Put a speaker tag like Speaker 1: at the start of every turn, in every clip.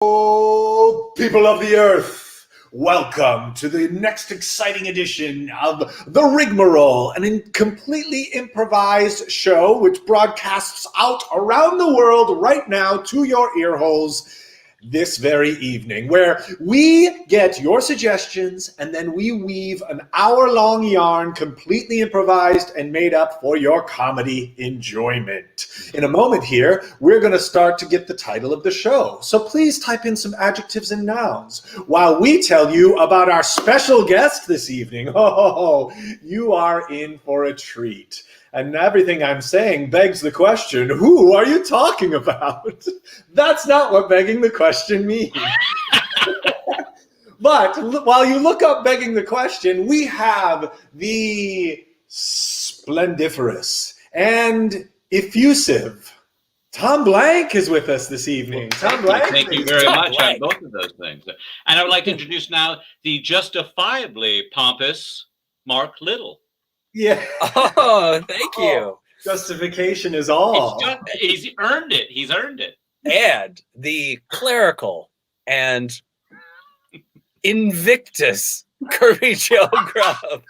Speaker 1: Oh, people of the earth, welcome to the next exciting edition of the Rigmarole, an completely improvised show which broadcasts out around the world right now to your ear holes this very evening, where we get your suggestions and then we weave an hour-long yarn completely improvised and made up for your comedy enjoyment. In a moment here, we're going to start to get the title of the show. So please type in some adjectives and nouns while we tell you about our special guest this evening. Oh, you are in for a treat. And everything I'm saying begs the question, who are you talking about? That's not what begging the question means. But while you look up begging the question, we have the splendiferous and effusive Tom Blank is with us this evening. Tom Blank.
Speaker 2: Thank you very much on both of those things. And I would like to introduce now the justifiably pompous Marc Little.
Speaker 1: Yeah.
Speaker 3: Oh, thank you.
Speaker 1: Justification is all.
Speaker 2: He's earned it. He's earned it.
Speaker 3: And the clerical and invictus Kerby Joe Grubb.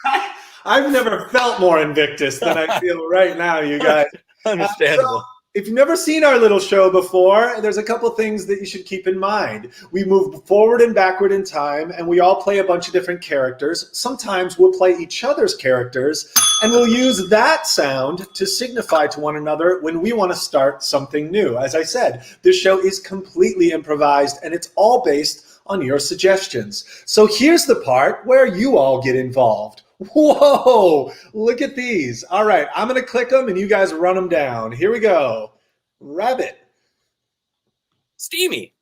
Speaker 1: I've never felt more invictus than I feel right now, you guys.
Speaker 3: Understandable.
Speaker 1: So, if you've never seen our little show before, there's a couple things that you should keep in mind. We move forward and backward in time, and we all play a bunch of different characters. Sometimes we'll play each other's characters, and we'll use that sound to signify to one another when we want to start something new. As I said, this show is completely improvised, and it's all based on your suggestions. So here's the part where you all get involved. Whoa, look at these. All right, I'm going to click them and you guys run them down. Here we go. Rabbit.
Speaker 3: Steamy.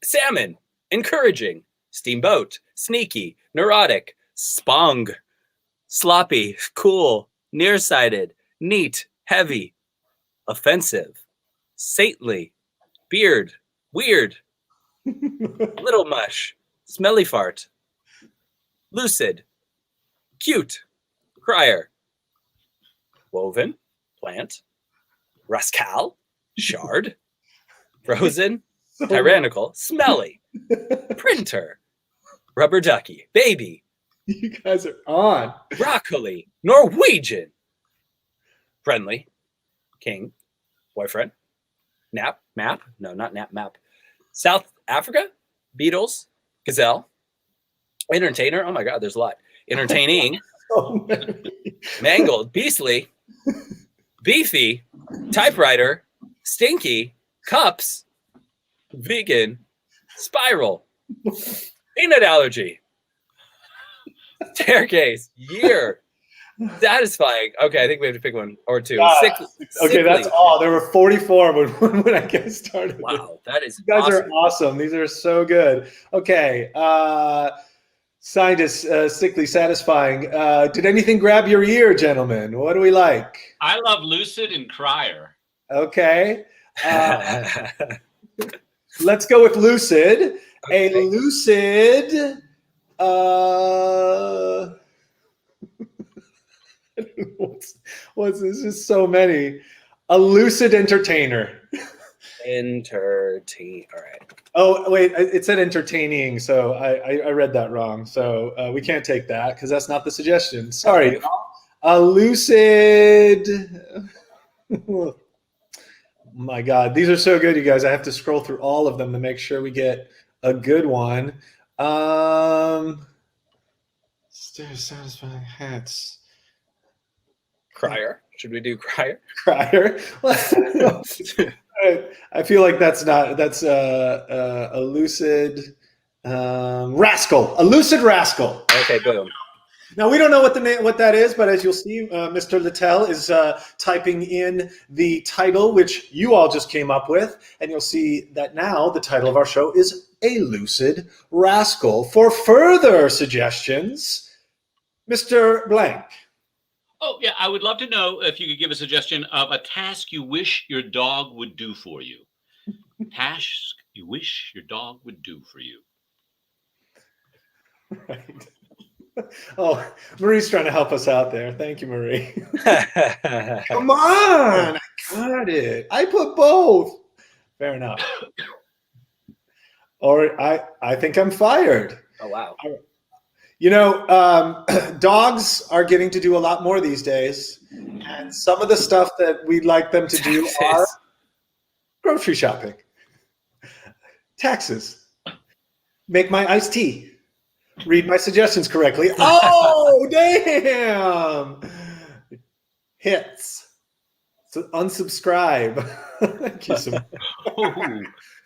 Speaker 3: Salmon. Encouraging. Steamboat. Sneaky. Neurotic. Spong. Sloppy. Cool. Nearsighted. Neat. Heavy. Offensive. Saintly. Beard. Weird. Little mush. Smelly fart. Lucid. Cute. Crier. Woven. Plant. Rascal. Shard. Frozen. Tyrannical. Smelly. Printer. Rubber ducky. Baby.
Speaker 1: You guys are on.
Speaker 3: Broccoli. Norwegian. Friendly. King. Boyfriend. Nap. Map. No, not nap. Map. South Africa. Beatles. Gazelle. Entertainer. Oh my God, there's a lot. Entertaining.
Speaker 1: So
Speaker 3: Mangled. Beastly. Beefy. Typewriter. Stinky. Cups. Vegan. Spiral. Peanut allergy. Staircase. Year. Satisfying. Okay, I think we have to pick one or two.
Speaker 1: Okay, that's all. There were 44 when I get started.
Speaker 3: Wow, that is
Speaker 1: You guys
Speaker 3: awesome.
Speaker 1: are awesome. These are so good. Okay, scientist, sickly, satisfying. Did anything grab your ear, gentlemen? What do we like?
Speaker 2: I love Lucid and Crier.
Speaker 1: Okay. Let's go with Lucid.
Speaker 3: Okay.
Speaker 1: A lucid. What's this? Is so many. A lucid entertainer.
Speaker 3: Entertain. All right.
Speaker 1: Oh, wait, it said entertaining, so I read that wrong. So we can't take that because that's not the suggestion. Sorry. A lucid. Oh, my God, these are so good, you guys. I have to scroll through all of them to make sure we get a good one. Satisfying hats.
Speaker 3: Crier. Should we do Crier?
Speaker 1: Crier. I feel like that's a lucid rascal. A lucid rascal.
Speaker 3: Okay, boom.
Speaker 1: Now we don't know what that is, but as you'll see, Mr. Little is typing in the title, which you all just came up with, and you'll see that now the title of our show is A Lucid Rascal. For further suggestions, Mr. Blank.
Speaker 2: Oh, yeah, I would love to know if you could give a suggestion of a task you wish your dog would do for you. Task you wish your dog would do for you.
Speaker 1: Right. Oh, Marie's trying to help us out there. Thank you, Marie. Come on. I got it. I put both. Fair enough. Or I think I'm fired.
Speaker 3: Oh, wow.
Speaker 1: You know, dogs are getting to do a lot more these days. And some of the stuff that we'd like them to do are grocery shopping, taxes, make my iced tea, read my suggestions correctly. Oh, damn. Hits. So unsubscribe. Kiss him.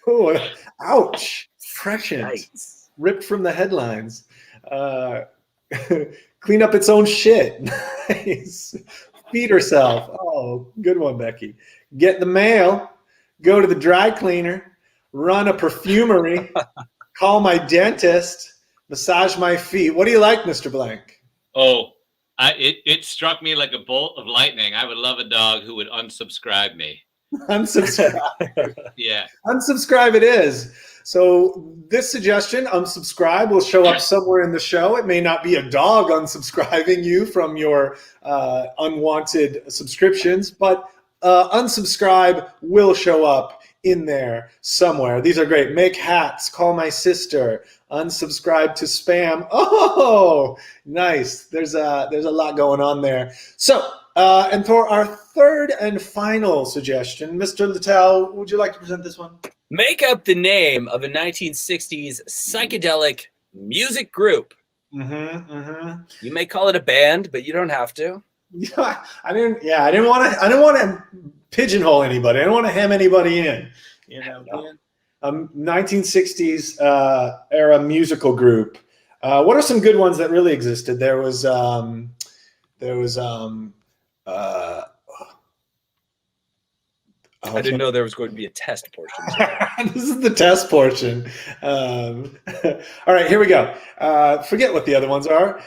Speaker 1: Oh, ouch. Prescient.
Speaker 3: Yikes.
Speaker 1: Ripped from the headlines. Clean up its own shit. Nice. Feed herself. Oh, good one, Becky. Get the mail. Go to the dry cleaner. Run a perfumery. Call my dentist. Massage my feet. What do you like, Mr. Blank?
Speaker 2: Oh, it struck me like a bolt of lightning. I would love a dog who would unsubscribe me.
Speaker 1: Unsubscribe.
Speaker 2: Yeah.
Speaker 1: Unsubscribe it is. So this suggestion, unsubscribe, will show up somewhere in the show. It may not be a dog unsubscribing you from your unwanted subscriptions, but unsubscribe will show up in there somewhere. These are great. Make hats, call my sister, unsubscribe to spam. Oh, nice. There's a lot going on there. So, and for our third and final suggestion, Mr. Little, would you like to present this one?
Speaker 3: Make up the name of a 1960s psychedelic music group. You may call it a band, but you don't have to.
Speaker 1: Yeah, I didn't want to pigeonhole anybody. I didn't want to hem anybody in. You know, 1960s era musical group. What are some good ones that really existed? There was
Speaker 3: I didn't know there was going to be a test portion.
Speaker 1: This is the test portion. All right, here we go. Forget what the other ones are.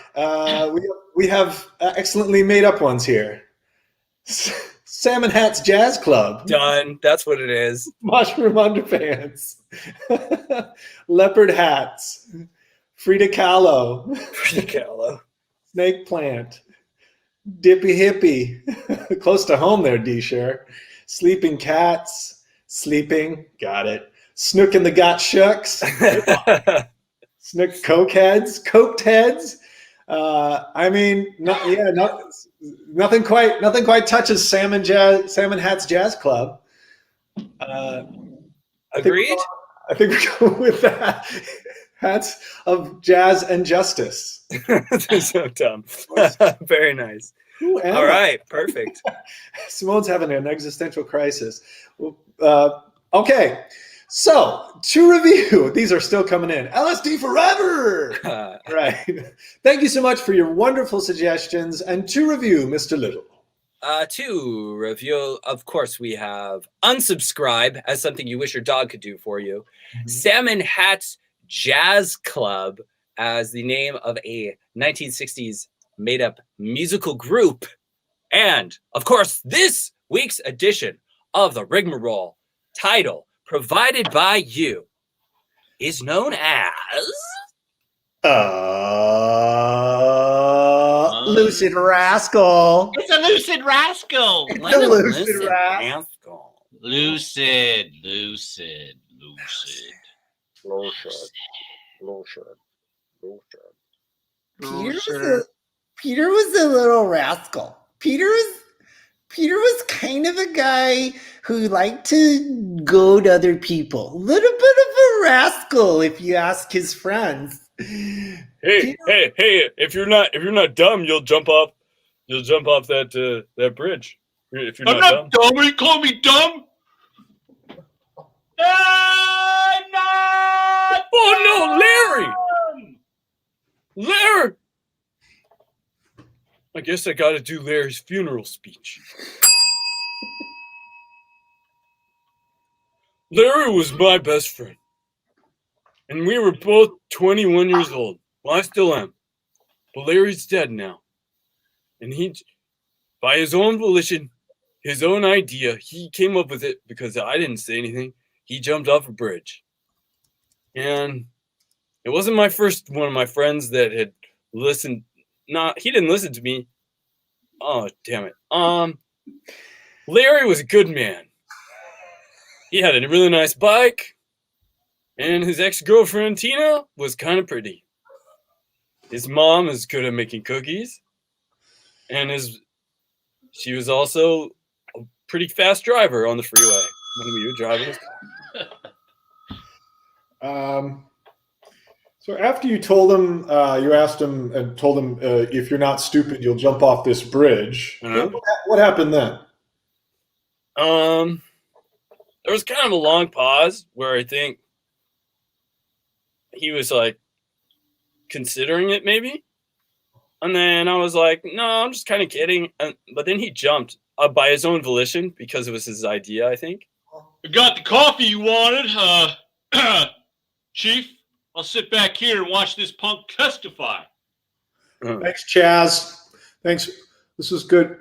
Speaker 1: We have excellently made up ones here. Salmon Hats Jazz Club.
Speaker 3: Done. That's what it is.
Speaker 1: Mushroom Underpants. Leopard Hats. Frida Kahlo.
Speaker 3: Frida Kahlo.
Speaker 1: Snake Plant. Dippy Hippie. Close to home there, D-Share. Sleeping Cats. Sleeping. Got it. Snook and the Got Shucks. Snook Cokeheads. Coked Heads. Nothing quite touches Salmon Hats Jazz Club.
Speaker 3: Agreed.
Speaker 1: I think we go with that. Hats of Jazz and Justice.
Speaker 3: So dumb. Very nice. All right, perfect.
Speaker 1: Simone's having an existential crisis. Okay, so to review, these are still coming in. LSD forever! Right. Thank you so much for your wonderful suggestions. And to review, Mr. Little.
Speaker 3: To review, of course, we have unsubscribe as something you wish your dog could do for you. Salmon Hats Jazz Club as the name of a 1960s made-up musical group. And, of course, this week's edition of the Rigmarole, title provided by you, is known as...
Speaker 1: Lucid Rascal.
Speaker 2: It's a Lucid Rascal.
Speaker 1: It's a Lucid
Speaker 3: Rascal.
Speaker 2: Lucid.
Speaker 4: Peter was a little rascal. Peter was kind of a guy who liked to goad other people. A little bit of a rascal, if you ask his friends.
Speaker 3: Hey! If you're not dumb, you'll jump off that bridge. If you're
Speaker 2: I'm not dumb. Are you calling me dumb?
Speaker 3: Oh no, Larry! I guess I got to do Larry's funeral speech. Larry was my best friend. And we were both 21 years old. Well, I still am. But Larry's dead now. And he, by his own volition, his own idea, he came up with it because I didn't say anything. He jumped off a bridge. And it wasn't my first one of my friends that had listened. He didn't listen to me. Oh, damn it. Larry was a good man. He had a really nice bike. And his ex-girlfriend, Tina, was kind of pretty. His mom is good at making cookies. And she was also a pretty fast driver on the freeway when we were driving his car.
Speaker 1: So after you told him, you asked him and told him, if you're not stupid, you'll jump off this bridge.
Speaker 3: Uh-huh.
Speaker 1: What happened then?
Speaker 3: There was kind of a long pause where I think he was like considering it maybe. And then I was like, no, I'm just kind of kidding. But then he jumped by his own volition because it was his idea, I think.
Speaker 2: I got the coffee you wanted, Chief. I'll sit back here and watch this punk testify.
Speaker 1: Thanks, Chaz. Thanks. This is good.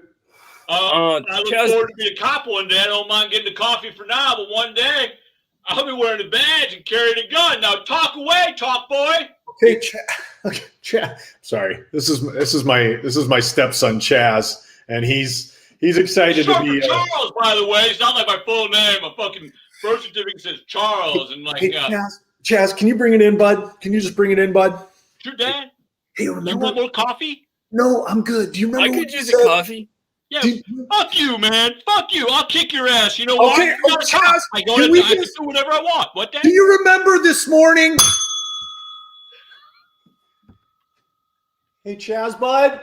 Speaker 2: I look forward to be a cop one day. I don't mind getting the coffee for now, but one day I'll be wearing a badge and carrying a gun. Now talk away, talk boy.
Speaker 1: Okay, Chaz. Sorry, this is my stepson Chaz, and he's excited to be
Speaker 2: Charles. By the way, it's not like my full name. My fucking birth certificate says Charles, and like.
Speaker 1: Hey, Chaz, can you bring it in, bud? Can you just bring it in, bud?
Speaker 2: Sure, Dad.
Speaker 1: Hey, remember?
Speaker 2: You want more coffee?
Speaker 1: No, I'm good. Do you remember?
Speaker 3: I could use a coffee.
Speaker 2: Yeah, fuck you, man. Fuck you. I'll kick your ass. You know what?
Speaker 1: Okay, Chaz,
Speaker 2: I can do whatever I want. What, Dad?
Speaker 1: Do you remember this morning? Hey, Chaz, bud.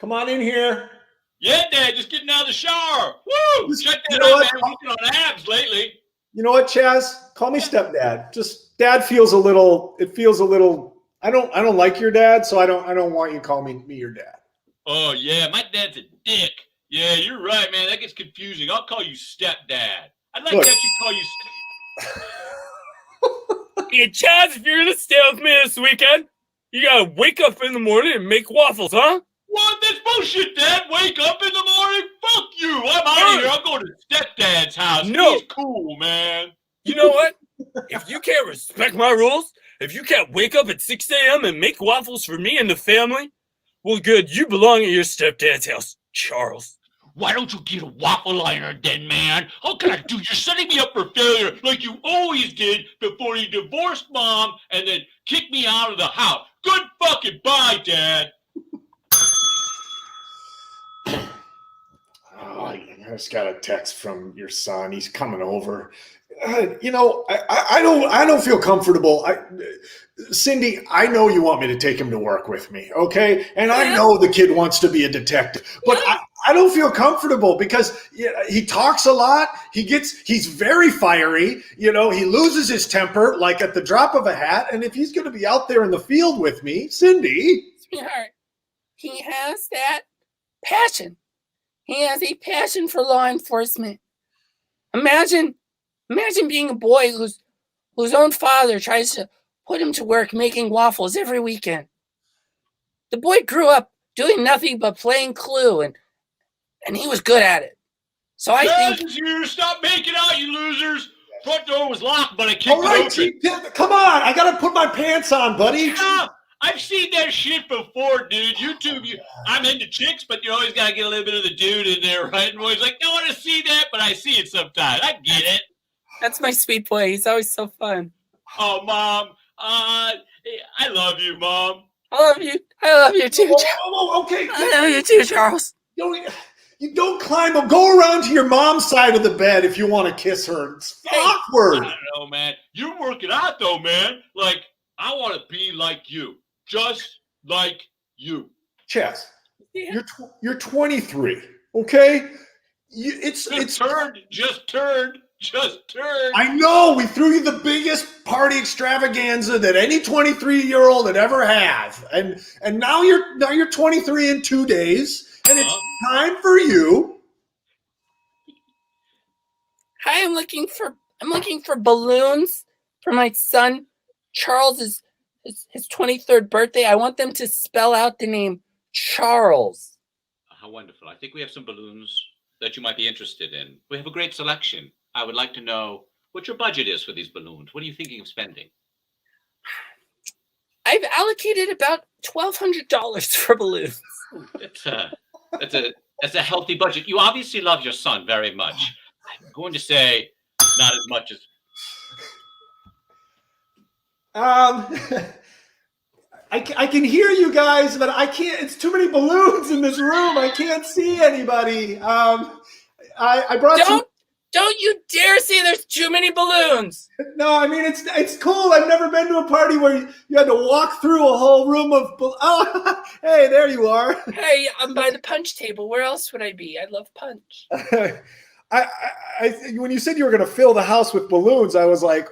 Speaker 1: Come on in here.
Speaker 2: Yeah, Dad. Just getting out of the shower. Woo! Check that out, man. I'm working on abs lately.
Speaker 1: You know what, Chaz? Call me stepdad. Just dad feels a little. It feels a little. I don't like your dad, so I don't want you to call me your dad.
Speaker 2: Oh yeah, my dad's a dick. Yeah, you're right, man. That gets confusing. I'll call you stepdad. I'd like to actually call you.
Speaker 3: Hey, Chaz, if you're gonna stay with me this weekend, you gotta wake up in the morning and make waffles, huh?
Speaker 2: What? That's bullshit, Dad. Wake up in the morning? Fuck you. I'm out of here. I'm going to stepdad's house.
Speaker 3: No.
Speaker 2: He's cool, man.
Speaker 3: You know what? If you can't respect my rules, if you can't wake up at 6 a.m. and make waffles for me and the family, well, good. You belong at your stepdad's house, Charles.
Speaker 2: Why don't you get a waffle liner then, man? How can I do? You're setting me up for failure like you always did before you divorced Mom and then kicked me out of the house. Good fucking bye, Dad.
Speaker 1: Oh, I just got a text from your son. He's coming over. I don't feel comfortable. Cindy, I know you want me to take him to work with me, okay? And I know the kid wants to be a detective, but I don't feel comfortable because he talks a lot. He's very fiery. He loses his temper like at the drop of a hat. And if he's going to be out there in the field with me, Cindy,
Speaker 5: sweetheart, he has that passion. He has a passion for law enforcement. Imagine being a boy whose own father tries to put him to work making waffles every weekend. The boy grew up doing nothing but playing Clue, and he was good at it. So I think
Speaker 2: you stop making out, you losers. Front door was locked, but I kicked it open.
Speaker 1: Come on, I gotta put my pants on, buddy.
Speaker 2: Stop. I've seen that shit before, dude. I'm into chicks, but you always got to get a little bit of the dude in there, right? And always like, don't want to see that, but I see it sometimes. I get it.
Speaker 5: that's my sweet boy. He's always so fun.
Speaker 2: Oh, Mom. I love you, Mom.
Speaker 5: I love you. I love you too.
Speaker 1: Okay.
Speaker 5: I love you too, Charles.
Speaker 1: You don't climb up. Go around to your mom's side of the bed if you want to kiss her. It's awkward.
Speaker 2: I don't know, man. You're working out, though, man. Like, I want to be like you. Just like you.
Speaker 1: Chaz, you're 23, okay?
Speaker 2: Just turned.
Speaker 1: I know, we threw you the biggest party extravaganza that any 23-year-old would ever have. And now you're 23 in 2 days, and it's time for you.
Speaker 5: Hi, I'm looking for balloons for my son Charles's his 23rd birthday. I want them to spell out the name Charles.
Speaker 2: How wonderful. I think we have some balloons that you might be interested in. We have a great selection. I would like to know what your budget is for these balloons. What are you thinking of spending?
Speaker 5: I've allocated about $1,200 for balloons.
Speaker 2: That's a healthy budget. You obviously love your son very much. I'm going to say not as much as
Speaker 1: I can hear you guys, but I can't. It's too many balloons in this room. I can't see anybody. I brought some.
Speaker 5: Don't you dare say there's too many balloons.
Speaker 1: No, I mean it's cool. I've never been to a party where you had to walk through a whole room of. Oh, hey, there you are.
Speaker 5: Hey, I'm by the punch table. Where else would I be? I love punch.
Speaker 1: When you said you were going to fill the house with balloons, I was like,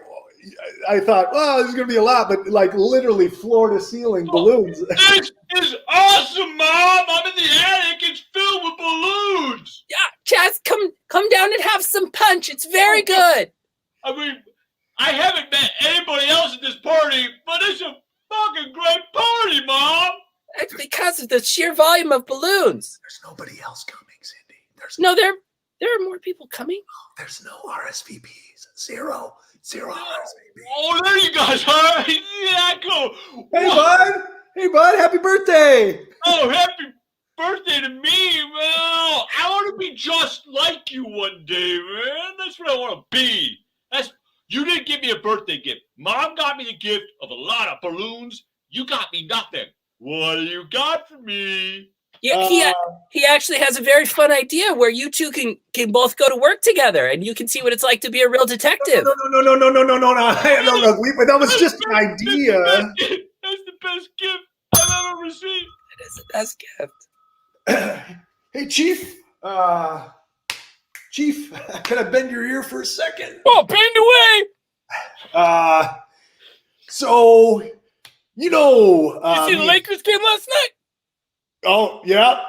Speaker 1: I thought, well, there's going to be a lot, but like literally floor to ceiling balloons.
Speaker 2: This is awesome, Mom. I'm in the attic. It's filled with balloons.
Speaker 5: Yeah, Chaz, come down and have some punch. It's very good.
Speaker 2: I mean, I haven't met anybody else at this party, but it's a fucking great party, Mom.
Speaker 5: That's because of the sheer volume of balloons.
Speaker 1: There's nobody else coming, Cindy.
Speaker 5: There are more people coming.
Speaker 1: There's no RSVPs. Zero RSVPs.
Speaker 2: Oh, there you guys are. Yeah, cool.
Speaker 1: Hey, bud. Happy birthday.
Speaker 2: Oh, happy birthday to me, man. I want to be just like you one day, man. That's what I want to be. You didn't give me a birthday gift. Mom got me the gift of a lot of balloons. You got me nothing. What do you got for me?
Speaker 5: Yeah, he actually has a very fun idea where you two can both go to work together and you can see what it's like to be a real detective.
Speaker 1: No. That was just an idea.
Speaker 2: That's the best gift I've ever received.
Speaker 5: It is the best gift.
Speaker 1: Hey, Chief. Chief, can I bend your ear for a second?
Speaker 5: Oh, bend away!
Speaker 1: So, you know...
Speaker 5: you see the Lakers game last night?
Speaker 1: Oh, yeah.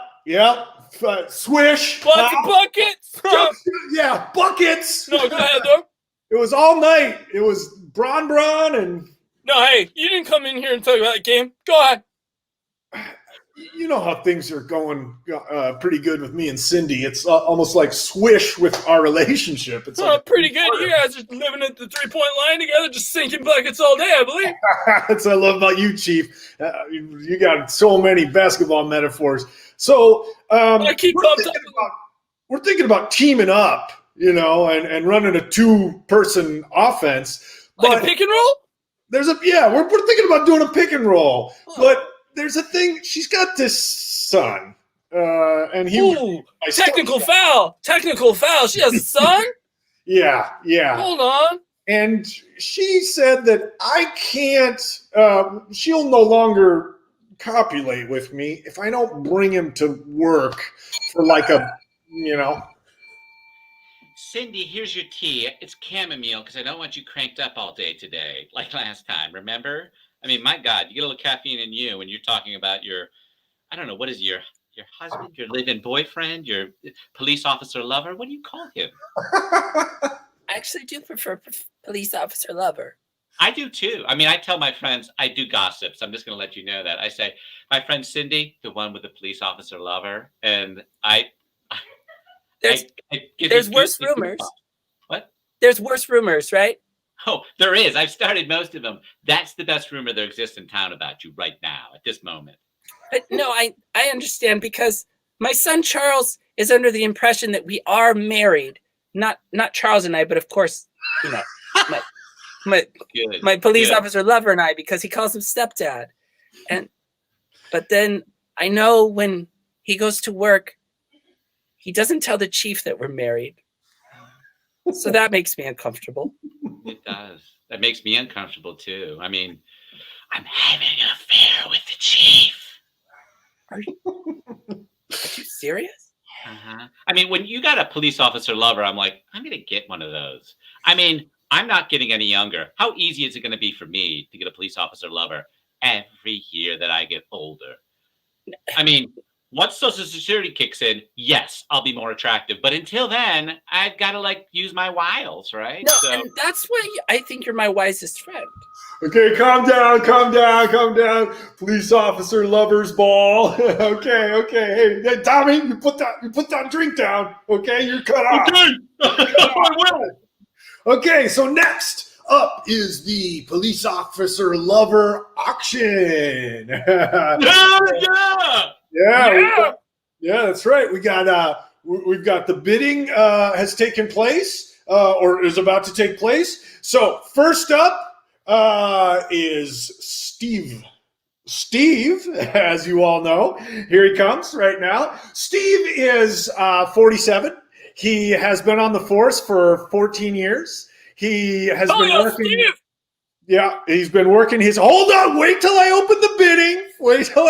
Speaker 1: Swish.
Speaker 5: Lots of buckets.
Speaker 1: Yeah, buckets.
Speaker 5: No, go ahead, though.
Speaker 1: It was all night. It was Bron and...
Speaker 5: No, hey, you didn't come in here and talk about that game. Go ahead.
Speaker 1: You know how things are going pretty good with me and Cindy. It's almost like Swish with our relationship. It's like
Speaker 5: pretty good. You guys are living at the three-point line together, just sinking buckets all day, I believe.
Speaker 1: That's what I love about you, Chief. You got so many basketball metaphors. So we're thinking about teaming up, and running a two-person offense.
Speaker 5: Like a pick and roll?
Speaker 1: We're thinking about doing a pick and roll, but there's a thing. She's got this son, and
Speaker 5: technical foul. She has a son.
Speaker 1: Yeah.
Speaker 5: Hold on.
Speaker 1: And she said that I can't. She'll no longer copulate with me if I don't bring him to work for like a.
Speaker 2: Cindy, here's your tea. It's chamomile because I don't want you cranked up all day today, like last time. Remember? I mean, my God, you get a little caffeine in you when you're talking about your, I don't know, what is your husband, your live-in boyfriend, your police officer lover? What do you call him?
Speaker 5: I actually do prefer police officer lover.
Speaker 2: I do too. I mean, I tell my friends, I do gossips. I'm just going to let you know that. I say, my friend Cindy, the one with the police officer lover, and
Speaker 5: there's worse rumors.
Speaker 2: What?
Speaker 5: There's worse rumors, right?
Speaker 2: Oh, there is. I've started most of them. That's the best rumor there exists in town about you right now, at this moment.
Speaker 5: But no, I understand because my son Charles is under the impression that we are married. Not Charles and I, but of course, my police officer lover and I, because he calls him stepdad. But then I know when he goes to work, he doesn't tell the chief that we're married. So that makes me uncomfortable.
Speaker 2: It does. That makes me uncomfortable too. I mean, I'm having an affair with the chief.
Speaker 5: Are you serious?
Speaker 2: Uh-huh. I mean, when you got a police officer lover, I'm like, I'm going to get one of those. I mean, I'm not getting any younger. How easy is it going to be for me to get a police officer lover every year that I get older? I mean, once Social Security kicks in, yes, I'll be more attractive. But until then, I've got to use my wiles, right?
Speaker 5: No, and that's why I think you're my wisest friend.
Speaker 1: Okay, calm down. Police officer lover's ball. Okay. Hey, Tommy, you put that drink down. Okay, you're cut off.
Speaker 2: Okay.
Speaker 1: Okay, so next up is the police officer lover auction. Yeah, that's right. We've got the bidding has taken place or is about to take place. So first up, is Steve. Steve, as you all know, here he comes right now. Steve is 47. He has been on the force for 14 years. He has been working.
Speaker 5: Steve!
Speaker 1: Yeah, he's been working his. Hold on, wait till I open the bidding. Wait till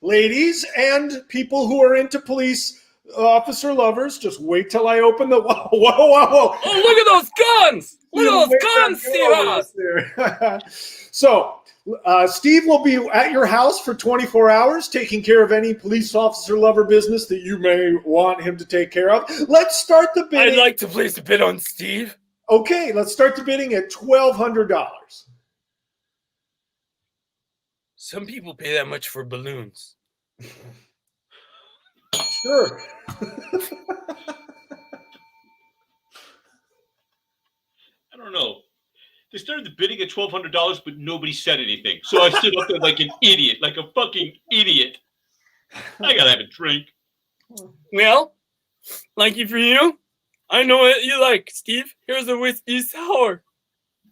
Speaker 1: ladies, and people who are into police officer lovers. Just wait till I open the. Whoa!
Speaker 5: Oh, look at those guns! Look at those guns, Steve has.
Speaker 1: So, Steve will be at your house for 24 hours, taking care of any police officer lover business that you may want him to take care of. Let's start the bidding.
Speaker 5: I'd like to place a bid on Steve.
Speaker 1: Okay, let's start the bidding at $1,200.
Speaker 5: Some people pay that much for balloons.
Speaker 1: Sure.
Speaker 2: I don't know. They started the bidding at $1,200, but nobody said anything. So I stood up there like an idiot, like a fucking idiot. I gotta have a drink.
Speaker 5: Well, lucky for you, I know what you like, Steve. Here's a whiskey sour.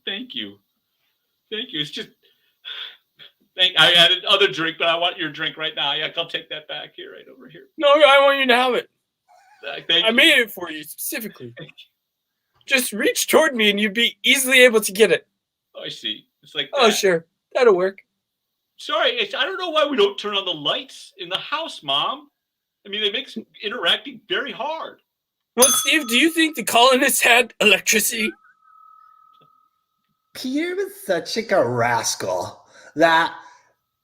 Speaker 2: Thank you. Thank you. It's just... I had another drink, but I want your drink right now. Yeah, I'll take that back here, right over here.
Speaker 5: No, I want you to have it.
Speaker 2: Thank
Speaker 5: I
Speaker 2: you.
Speaker 5: made it for you specifically. Just reach toward me and you'd be easily able to get it.
Speaker 2: Oh, I see. It's like
Speaker 5: Oh,
Speaker 2: that.
Speaker 5: sure. That'll work.
Speaker 2: Sorry, I don't know why we don't turn on the lights in the house, Mom. I mean, it makes interacting very hard.
Speaker 5: Well, Steve, do you think the colonists had electricity?
Speaker 4: Peter was such like a rascal that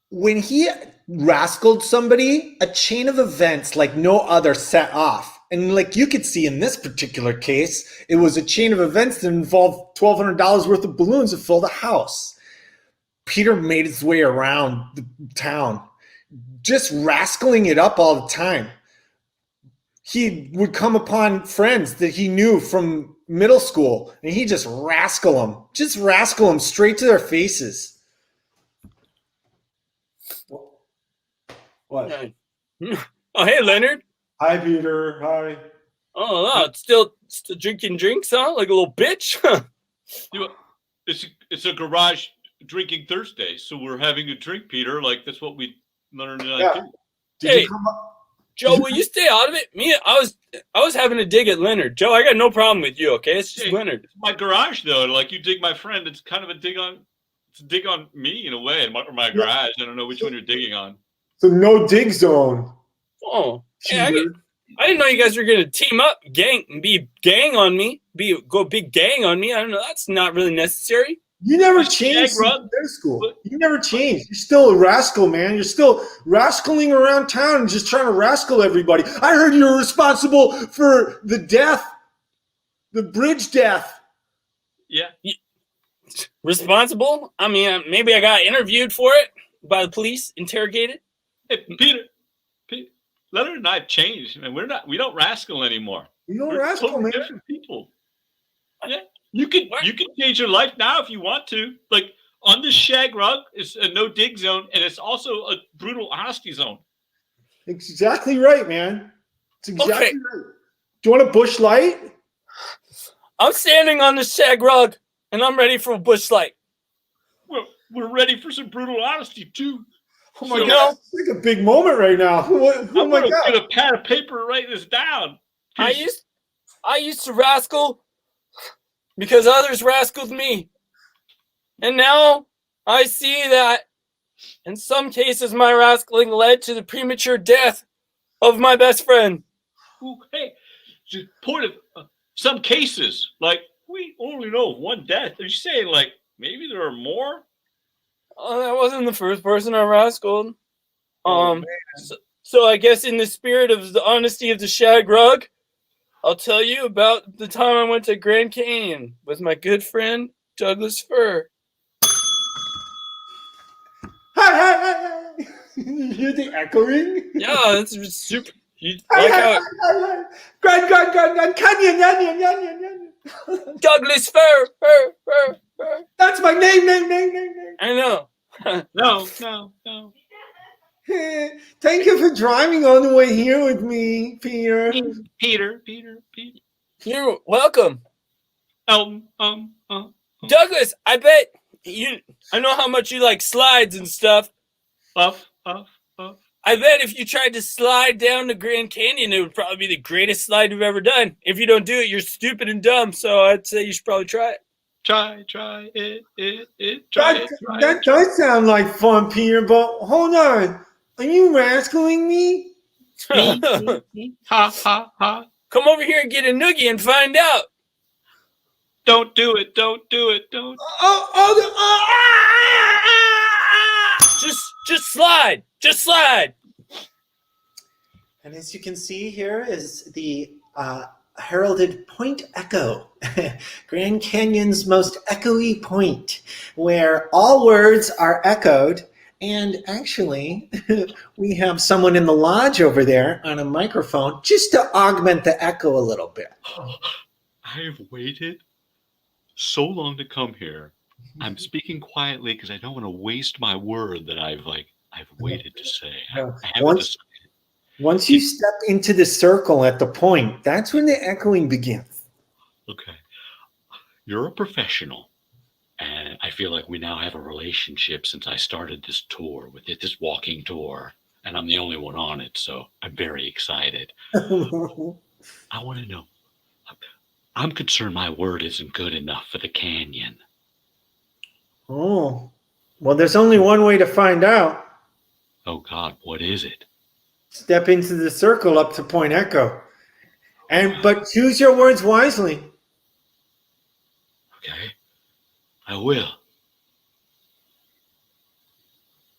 Speaker 4: when he rascaled somebody, a chain of events like no other set off. And like you could see in this particular case, it was a chain of events that involved $1,200 worth of balloons that filled a house. Peter made his way around the town, just rascaling it up all the time. He would come upon friends that he knew from middle school, and he just rascal them straight to their faces.
Speaker 1: What?
Speaker 5: Oh, hey, Leonard.
Speaker 1: Hi, Peter. Hi.
Speaker 5: Oh, wow. Still drinking drinks, huh? Like a little bitch?
Speaker 2: You know, it's a garage drinking Thursday, so we're having a drink, Peter. Like that's what we learned to
Speaker 1: Yeah.
Speaker 2: do.
Speaker 1: Did
Speaker 5: Hey.
Speaker 1: you come up?
Speaker 5: Joe, will you stay out of it? I was having a dig at Leonard. Joe, I got no problem with you, okay? It's just
Speaker 2: Hey.
Speaker 5: Leonard.
Speaker 2: It's my garage, though. Like you dig my friend, it's kind of a dig on. It's a dig on me in a way, or my garage. I don't know which one you're digging on.
Speaker 1: So no dig zone.
Speaker 5: Oh, hey, I
Speaker 1: Cheater.
Speaker 5: didn't know you guys were gonna team up, be gang on me, go big gang on me. I don't know. That's not really necessary.
Speaker 1: You never
Speaker 2: Shag
Speaker 1: changed since
Speaker 2: rug?
Speaker 1: middle school. You never changed. You're still a rascal, man. You're still rascaling around town and just trying to rascal everybody. I heard you were responsible for the bridge death.
Speaker 2: Yeah.
Speaker 5: Responsible? I mean, maybe I got interviewed for it by the police, interrogated.
Speaker 2: Hey, Peter, Leonard and I have changed, and we don't rascal anymore.
Speaker 1: You don't
Speaker 2: We're
Speaker 1: rascal,
Speaker 2: totally
Speaker 1: man.
Speaker 2: different people. Yeah, you can change your life now if you want to. Like on this shag rug is a no dig zone, and it's also a brutal honesty zone.
Speaker 1: Exactly right, man. It's exactly
Speaker 5: Okay.
Speaker 1: right. Do you want a bush light?
Speaker 5: I'm standing on the shag rug, and I'm ready for a bush light.
Speaker 2: We're ready for some brutal honesty too.
Speaker 1: Oh my
Speaker 2: So-
Speaker 1: God, it's like a big moment right now. Oh
Speaker 2: I'm
Speaker 1: my
Speaker 2: gonna
Speaker 1: God.
Speaker 2: get a pad of paper and write this down.
Speaker 5: I used to rascal because others rascaled me. And now I see that in some cases my rascaling led to the premature death of my best friend.
Speaker 2: Ooh, hey, just point of some cases, like we only know of one death. Are you saying like maybe there are more?
Speaker 5: Oh, that wasn't the first person I rascaled.
Speaker 2: Oh,
Speaker 5: So I guess in the spirit of the honesty of the shag rug, I'll tell you about the time I went to Grand Canyon with my good friend Douglas Fur.
Speaker 1: Hi. You hear the echoing?
Speaker 5: Yeah, that's super. You like how
Speaker 1: Hi. Grand Canyon.
Speaker 5: Douglas Fur.
Speaker 1: That's my name.
Speaker 5: I know.
Speaker 2: No.
Speaker 1: Thank you for driving all the way here with me, Peter.
Speaker 2: Peter.
Speaker 5: You're welcome.
Speaker 3: Douglas, I bet I know how much you like slides and stuff.
Speaker 2: Puff.
Speaker 3: I bet if you tried to slide down the Grand Canyon, it would probably be the greatest slide you've ever done. If you don't do it, you're stupid and dumb. So I'd say you should probably try it.
Speaker 2: Try it.
Speaker 1: That does sound like fun, Peter, but hold on. Are you rascaling me?
Speaker 2: Ha.
Speaker 3: Come over here and get a noogie and find out.
Speaker 2: Don't do it. Don't.
Speaker 3: Just slide. Just slide.
Speaker 4: And as you can see here is the heralded Point Echo, Grand Canyon's most echoey point, where all words are echoed. And actually, we have someone in the lodge over there on a microphone just to augment the echo a little bit.
Speaker 2: I have waited so long to come here. I'm speaking quietly because I don't want to waste my word that I've waited to say.
Speaker 1: Once you step into the circle at the point, that's when the echoing begins.
Speaker 2: Okay. You're a professional. And I feel like we now have a relationship since I started this tour this walking tour. And I'm the only one on it. So I'm very excited. I want to know. I'm concerned my word isn't good enough for the canyon.
Speaker 1: Oh, well, there's only one way to find out.
Speaker 2: Oh, God, what is it?
Speaker 1: Step into the circle up to Point Echo. But choose your words wisely.
Speaker 2: Okay, I will.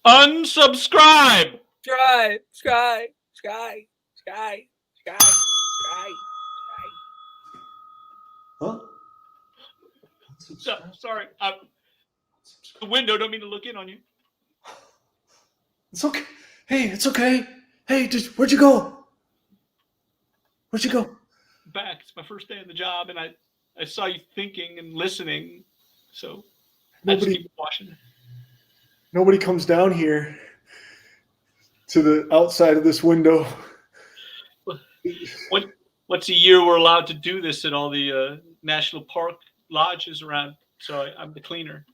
Speaker 2: Unsubscribe!
Speaker 3: Sky.
Speaker 1: Huh?
Speaker 2: Sorry, the window. Don't mean to look in on you.
Speaker 1: It's okay. Hey, it's okay. Hey, where'd you go?
Speaker 2: Back. It's my first day on the job, and I saw you thinking and listening, so I just keep watching.
Speaker 1: Nobody comes down here to the outside of this window.
Speaker 2: Once a year we're allowed to do this at all the national park lodges around, so I'm the cleaner.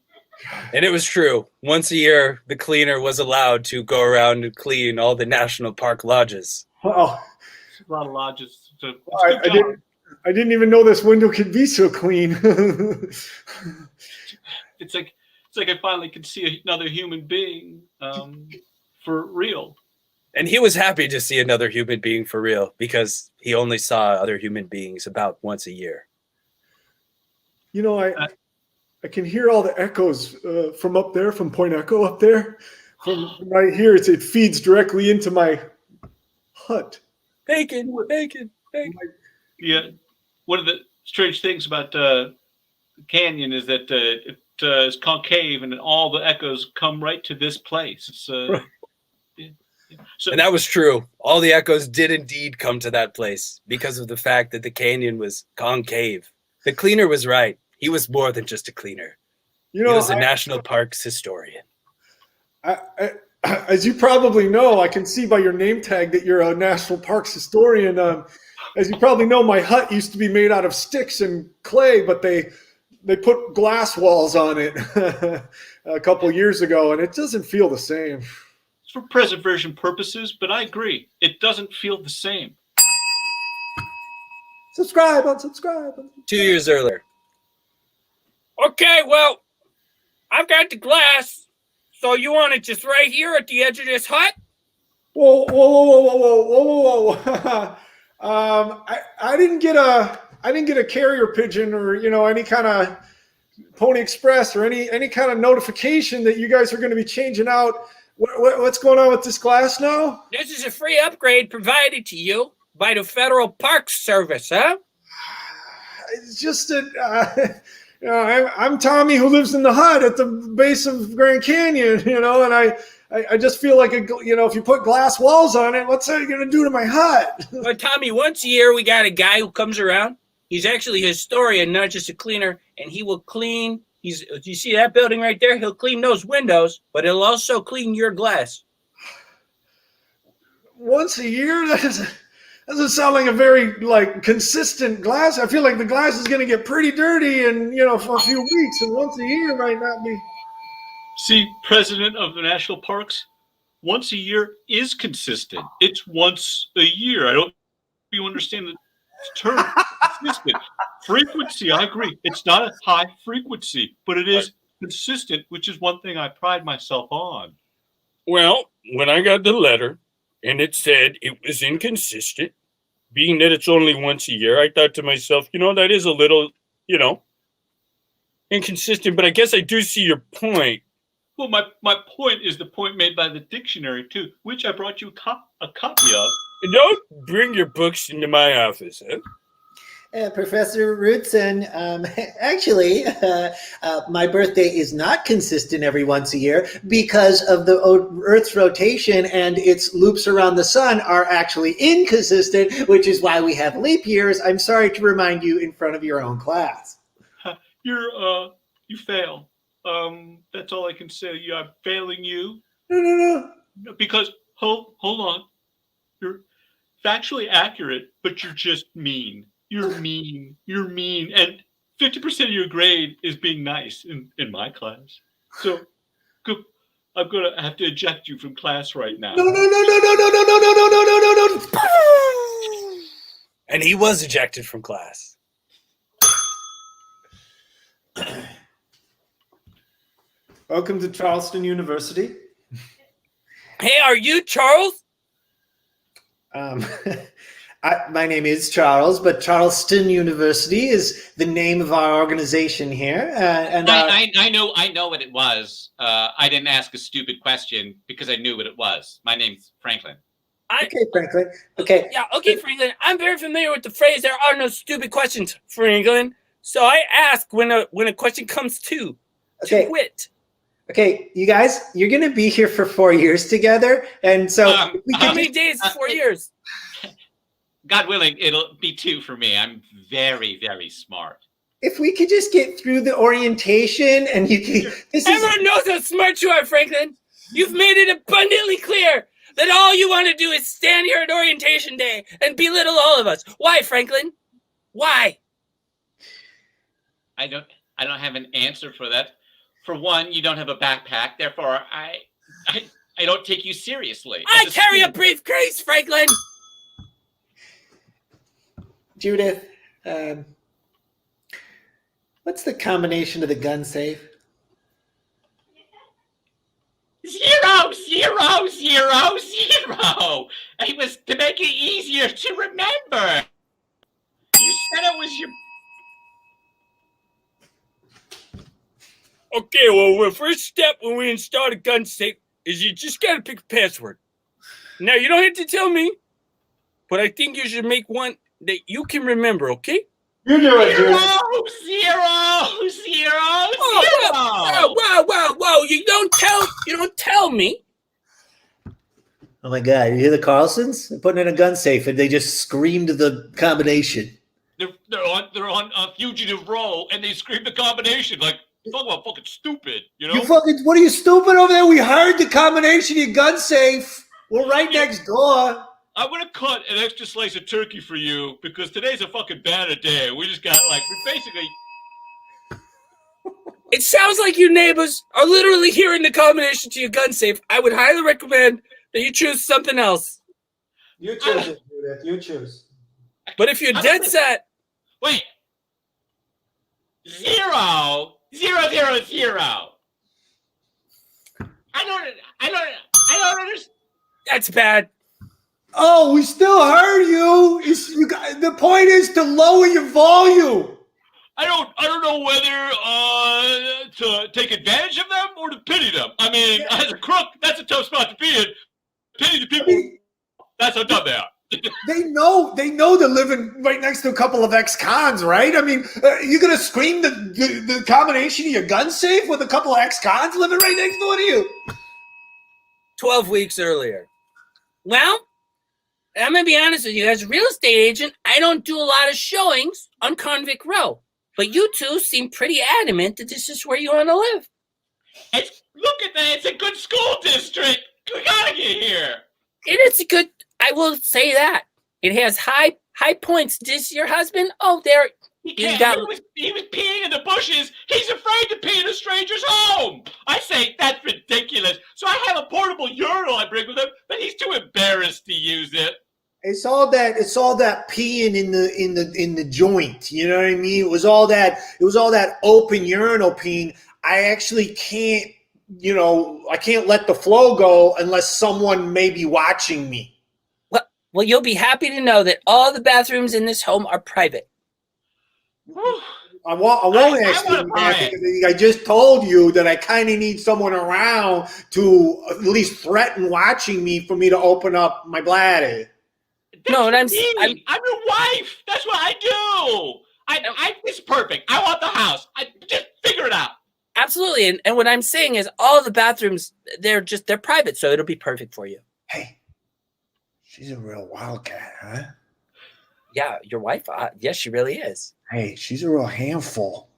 Speaker 3: And it was true. Once a year, the cleaner was allowed to go around and clean all the national park lodges.
Speaker 1: Oh,
Speaker 2: A lot of lodges. So
Speaker 1: I didn't even know this window could be so clean.
Speaker 2: It's like I finally could see another human being for real.
Speaker 3: And he was happy to see another human being for real because he only saw other human beings about once a year.
Speaker 1: You know, I can hear all the echoes from up there, from Point Echo up there. From right here, it feeds directly into my hut.
Speaker 3: Bacon.
Speaker 2: Yeah. One of the strange things about the canyon is that it is concave, and all the echoes come right to this place. It's
Speaker 1: Right.
Speaker 2: So,
Speaker 3: And that was true. All the echoes did indeed come to that place because of the fact that the canyon was concave. The cleaner was right. He was more than just a cleaner.
Speaker 1: You know,
Speaker 3: He was a national parks historian.
Speaker 1: As you probably know, I can see by your name tag that you're a national parks historian. As you probably know, my hut used to be made out of sticks and clay, but they put glass walls on it a couple years ago, and it doesn't feel the same.
Speaker 2: it's for preservation purposes, but I agree. It doesn't feel the same.
Speaker 1: Unsubscribe.
Speaker 3: 2 years earlier. Okay, well, I've got the glass. So you want it just right here at the edge of this hut?
Speaker 1: Whoa. I didn't get a carrier pigeon or, any kind of Pony Express or any kind of notification that you guys are going to be changing out. What's going on with this glass now?
Speaker 5: This is a free upgrade provided to you by the Federal Park Service, huh?
Speaker 1: It's just that I'm Tommy who lives in the hut at the base of Grand Canyon, and I just feel like, if you put glass walls on it, what's that going to do to my hut?
Speaker 5: Well, Tommy, once a year we got a guy who comes around. He's actually a historian, not just a cleaner, and he will clean. You see that building right there? He'll clean those windows, but he'll also clean your glass.
Speaker 1: Once a year? That's doesn't sound like a very consistent glass. I feel like the glass is going to get pretty dirty in for a few weeks, and once a year might not be.
Speaker 2: See, president of the national parks, once a year is consistent. It's once a year. I don't know if you understand the term consistent. Frequency, I agree. It's not a high frequency, but it is consistent, which is one thing I pride myself on.
Speaker 6: Well, when I got the letter and it said it was inconsistent, being that it's only once a year, I thought to myself, that is a little, inconsistent, but I guess I do see your point.
Speaker 2: Well, my point is the point made by the dictionary, too, which I brought you a copy of.
Speaker 6: Don't bring your books into my office, huh?
Speaker 4: Professor Rootson, actually, my birthday is not consistent every once a year because of the Earth's rotation, and its loops around the sun are actually inconsistent, which is why we have leap years. I'm sorry to remind you in front of your own class.
Speaker 2: You fail. That's all I can say. I'm failing you.
Speaker 1: No.
Speaker 2: Because, hold on. You're factually accurate, but you're just mean. You're mean. And 50% of your grade is being nice in my class. So I'm going to have to eject you from class right now.
Speaker 1: No.
Speaker 3: And he was ejected from class.
Speaker 1: Welcome to Charleston University.
Speaker 3: Hey, are you Charles?
Speaker 4: My name is Charles, but Charleston University is the name of our organization here.
Speaker 7: I know what it was. I didn't ask a stupid question because I knew what it was. My name's Franklin.
Speaker 4: Okay, Franklin. Okay.
Speaker 5: Yeah, okay, Franklin. I'm very familiar with the phrase, there are no stupid questions, Franklin. So I ask when a question comes to wit.
Speaker 4: Okay, you guys, you're going to be here for 4 years together. And so
Speaker 5: how many days? 4 years?
Speaker 7: God willing, it'll be 2 for me. I'm very, very smart.
Speaker 4: If we could just get through the orientation and you can...
Speaker 5: Everyone knows how smart you are, Franklin. You've made it abundantly clear that all you want to do is stand here at orientation day and belittle all of us. Why, Franklin? Why?
Speaker 7: I don't have an answer for that. For one, you don't have a backpack. Therefore, I don't take you seriously.
Speaker 5: I carry a briefcase, Franklin.
Speaker 4: Judith, what's the combination of the gun safe?
Speaker 7: 0, 0, 0, 0. It was to make it easier to remember. You said it was your...
Speaker 6: Okay, well, the first step when we install a gun safe is you just got to pick a password. Now, you don't have to tell me, but I think you should make one that you can remember, okay?
Speaker 1: You do it,
Speaker 7: 0,
Speaker 1: dude.
Speaker 7: 0, 0, 0.
Speaker 5: Whoa. You don't tell me.
Speaker 4: Oh my God, you hear the Carlsons? They're putting in a gun safe and they just screamed the combination.
Speaker 2: They're on a fugitive row, and they scream the combination like, talk about fucking stupid,
Speaker 1: What are you stupid over there? We heard the combination of your gun safe. We're right next door.
Speaker 2: I'm going to cut an extra slice of turkey for you because today's a fucking banner day. We just got, we basically...
Speaker 5: It sounds like you neighbors are literally hearing the combination to your gun safe. I would highly recommend that you choose something else.
Speaker 1: You choose it, Judith. You choose.
Speaker 5: But if you're dead set...
Speaker 7: Wait. 0, 0, 0, 0. I don't understand.
Speaker 5: That's bad.
Speaker 1: Oh, we still heard you. The point is to lower your volume.
Speaker 2: I don't know whether to take advantage of them or to pity them. I mean, as a crook, that's a tough spot to be in. Pity the people. That's how dumb they are.
Speaker 1: They know they're living right next to a couple of ex-cons, right? I mean, you're gonna scream the combination of your gun safe with a couple of ex-cons living right next door to you.
Speaker 5: 12 weeks earlier. Well, I'm going to be honest with you. As a real estate agent, I don't do a lot of showings on Convict Row. But you two seem pretty adamant that this is where you want to live.
Speaker 7: Look at that. It's a good school district. We got to get here.
Speaker 5: It's a good, I will say that. It has high points. This your husband? Oh, there.
Speaker 7: He
Speaker 5: He's
Speaker 7: can't.
Speaker 5: got-
Speaker 7: He was peeing in the bushes. He's afraid to pee in a stranger's home. I say that's ridiculous. So I have a portable urinal I bring with him, but he's too embarrassed to use it.
Speaker 1: It's all that peeing in the joint. You know what I mean? It was all that open urinal peeing. I actually can't, I can't let the flow go unless someone may be watching me.
Speaker 5: Well, you'll be happy to know that all the bathrooms in this home are private.
Speaker 1: I won't ask you that because I just told you that I kind of need someone around to at least threaten watching me for me to open up my bladder.
Speaker 5: No, and I'm
Speaker 7: your wife. That's what I do. It's perfect. I want the house. Just figure it out.
Speaker 5: Absolutely. And what I'm saying is all the bathrooms, they're private, so it'll be perfect for you.
Speaker 1: Hey, she's a real wildcat, huh?
Speaker 5: Yeah, your wife? Yes, she really is.
Speaker 1: Hey, she's a real handful.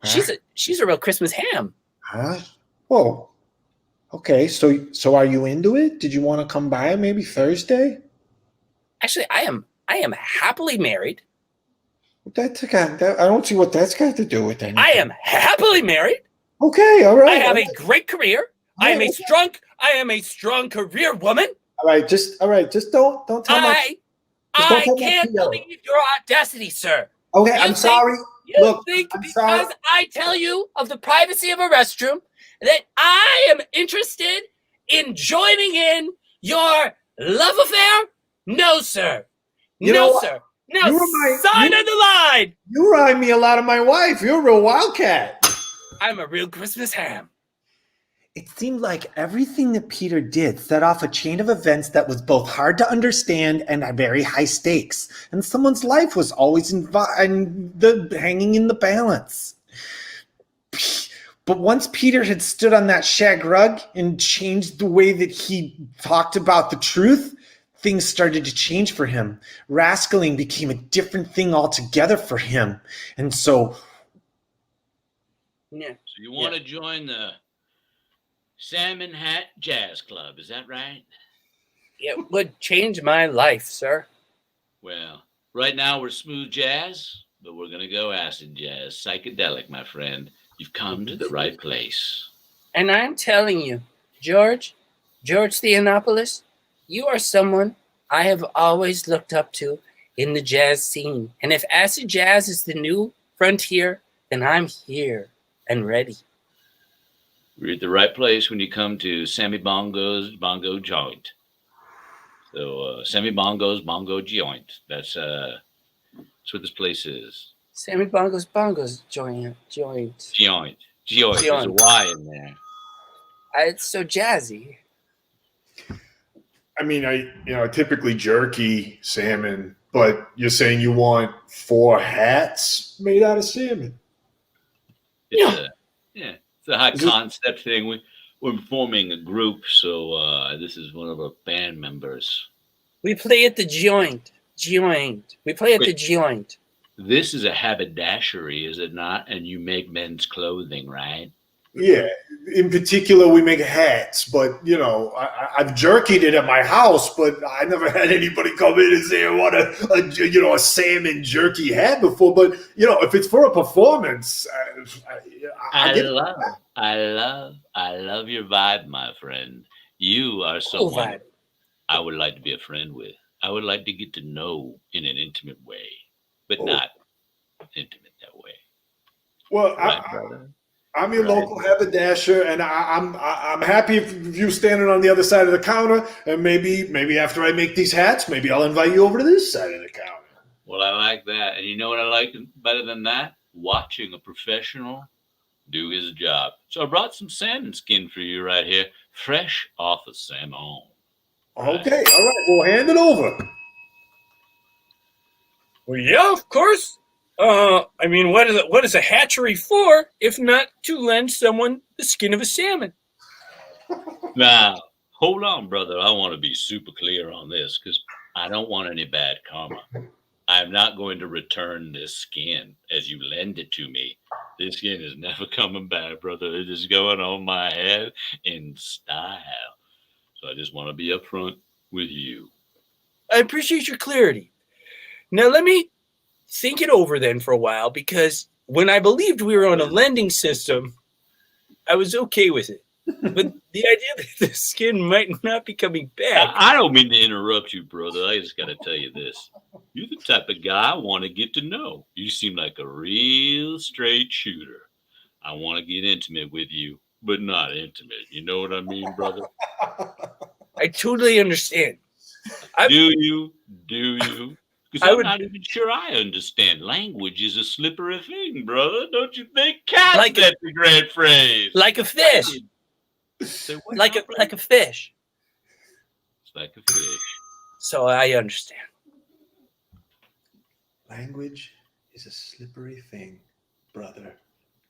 Speaker 1: Huh?
Speaker 5: She's a real Christmas ham.
Speaker 1: Huh? Whoa. Okay, so are you into it? Did you want to come by maybe Thursday?
Speaker 5: Actually, I am happily married.
Speaker 1: I don't see what that's got to do with anything.
Speaker 5: I am happily married.
Speaker 1: Okay, all right.
Speaker 5: I have a great career. I am a strong career woman.
Speaker 1: All right, just don't tell me.
Speaker 5: I can't believe your audacity, sir.
Speaker 1: Okay, I'm sorry. Look,
Speaker 5: I'm sorry. I tell you of the privacy of a restroom that I am interested in joining in your love affair? No, sir. Sir. Now sign on the line.
Speaker 1: You remind me a lot of my wife. You're a real wildcat.
Speaker 5: I'm a real Christmas ham.
Speaker 4: It seemed like everything that Peter did set off a chain of events that was both hard to understand and at very high stakes, and someone's life was always hanging in the balance. But once Peter had stood on that shag rug and changed the way that he talked about the truth, things started to change for him. Rascaling became a different thing altogether for him. And so...
Speaker 2: Yeah. So you want to join the Salmon Hat Jazz Club, is that right?
Speaker 5: It would change my life, sir.
Speaker 2: Well, right now we're smooth jazz, but we're going to go acid jazz. Psychedelic, my friend. You've come to the right place.
Speaker 5: And I'm telling you, George Theonopoulos, you are someone I have always looked up to in the jazz scene. And if acid jazz is the new frontier, then I'm here and ready.
Speaker 2: You're at the right place when you come to Sammy Bongo's Bongo Joint. So Sammy Bongo's Bongo Joint. That's what this place is.
Speaker 5: Sammy Bongo's joint.
Speaker 2: Joint. There's a Y in there.
Speaker 5: It's so jazzy.
Speaker 1: I mean, I typically jerky salmon, but you're saying you want 4 hats made out of salmon.
Speaker 2: It's a high concept thing. We're forming a group, so this is one of our band members.
Speaker 5: We play at the joint. We play at the joint.
Speaker 2: This is a haberdashery, is it not? And you make men's clothing, right?
Speaker 1: Yeah. In particular, we make hats, but I've jerkied it at my house, but I never had anybody come in and say I want a salmon jerky hat before. But if it's for a performance,
Speaker 2: I love your vibe, my friend. You are someone I would like to be a friend with. I would like to get to know in an intimate way, but not intimate that way.
Speaker 1: Well, I'm your local haberdasher, and I'm happy if you standing on the other side of the counter, and maybe after I make these hats, maybe I'll invite you over to this side of the counter.
Speaker 2: Well, I like that, and you know what I like better than that? Watching a professional do his job. So I brought some salmon skin for you right here, fresh off of Salmon.
Speaker 1: Okay, all right, we'll hand it over.
Speaker 6: Well, yeah, of course. I mean, what is a hatchery for if not to lend someone the skin of a salmon?
Speaker 2: Now, hold on, brother. I want to be super clear on this because I don't want any bad karma. I'm not going to return this skin as you lend it to me. This skin is never coming back, brother. It is going on my head in style. So I just want to be upfront with you.
Speaker 6: I appreciate your clarity. Now let me think it over then for a while, because when I believed we were on a lending system, I was okay with it. But the idea that the skin might not be coming back.
Speaker 2: I don't mean to interrupt you, brother. I just got to tell you this. You're the type of guy I want to get to know. You seem like a real straight shooter. I want to get intimate with you, but not intimate. You know what I mean, brother?
Speaker 6: I totally understand.
Speaker 2: Do you? Because I'm not even sure I understand. Language is a slippery thing, brother. Don't you think? Cats,
Speaker 6: Like
Speaker 2: that's a great phrase.
Speaker 6: Like a fish. Like a fish.
Speaker 2: It's like a fish.
Speaker 6: So I understand.
Speaker 1: Language is a slippery thing, brother.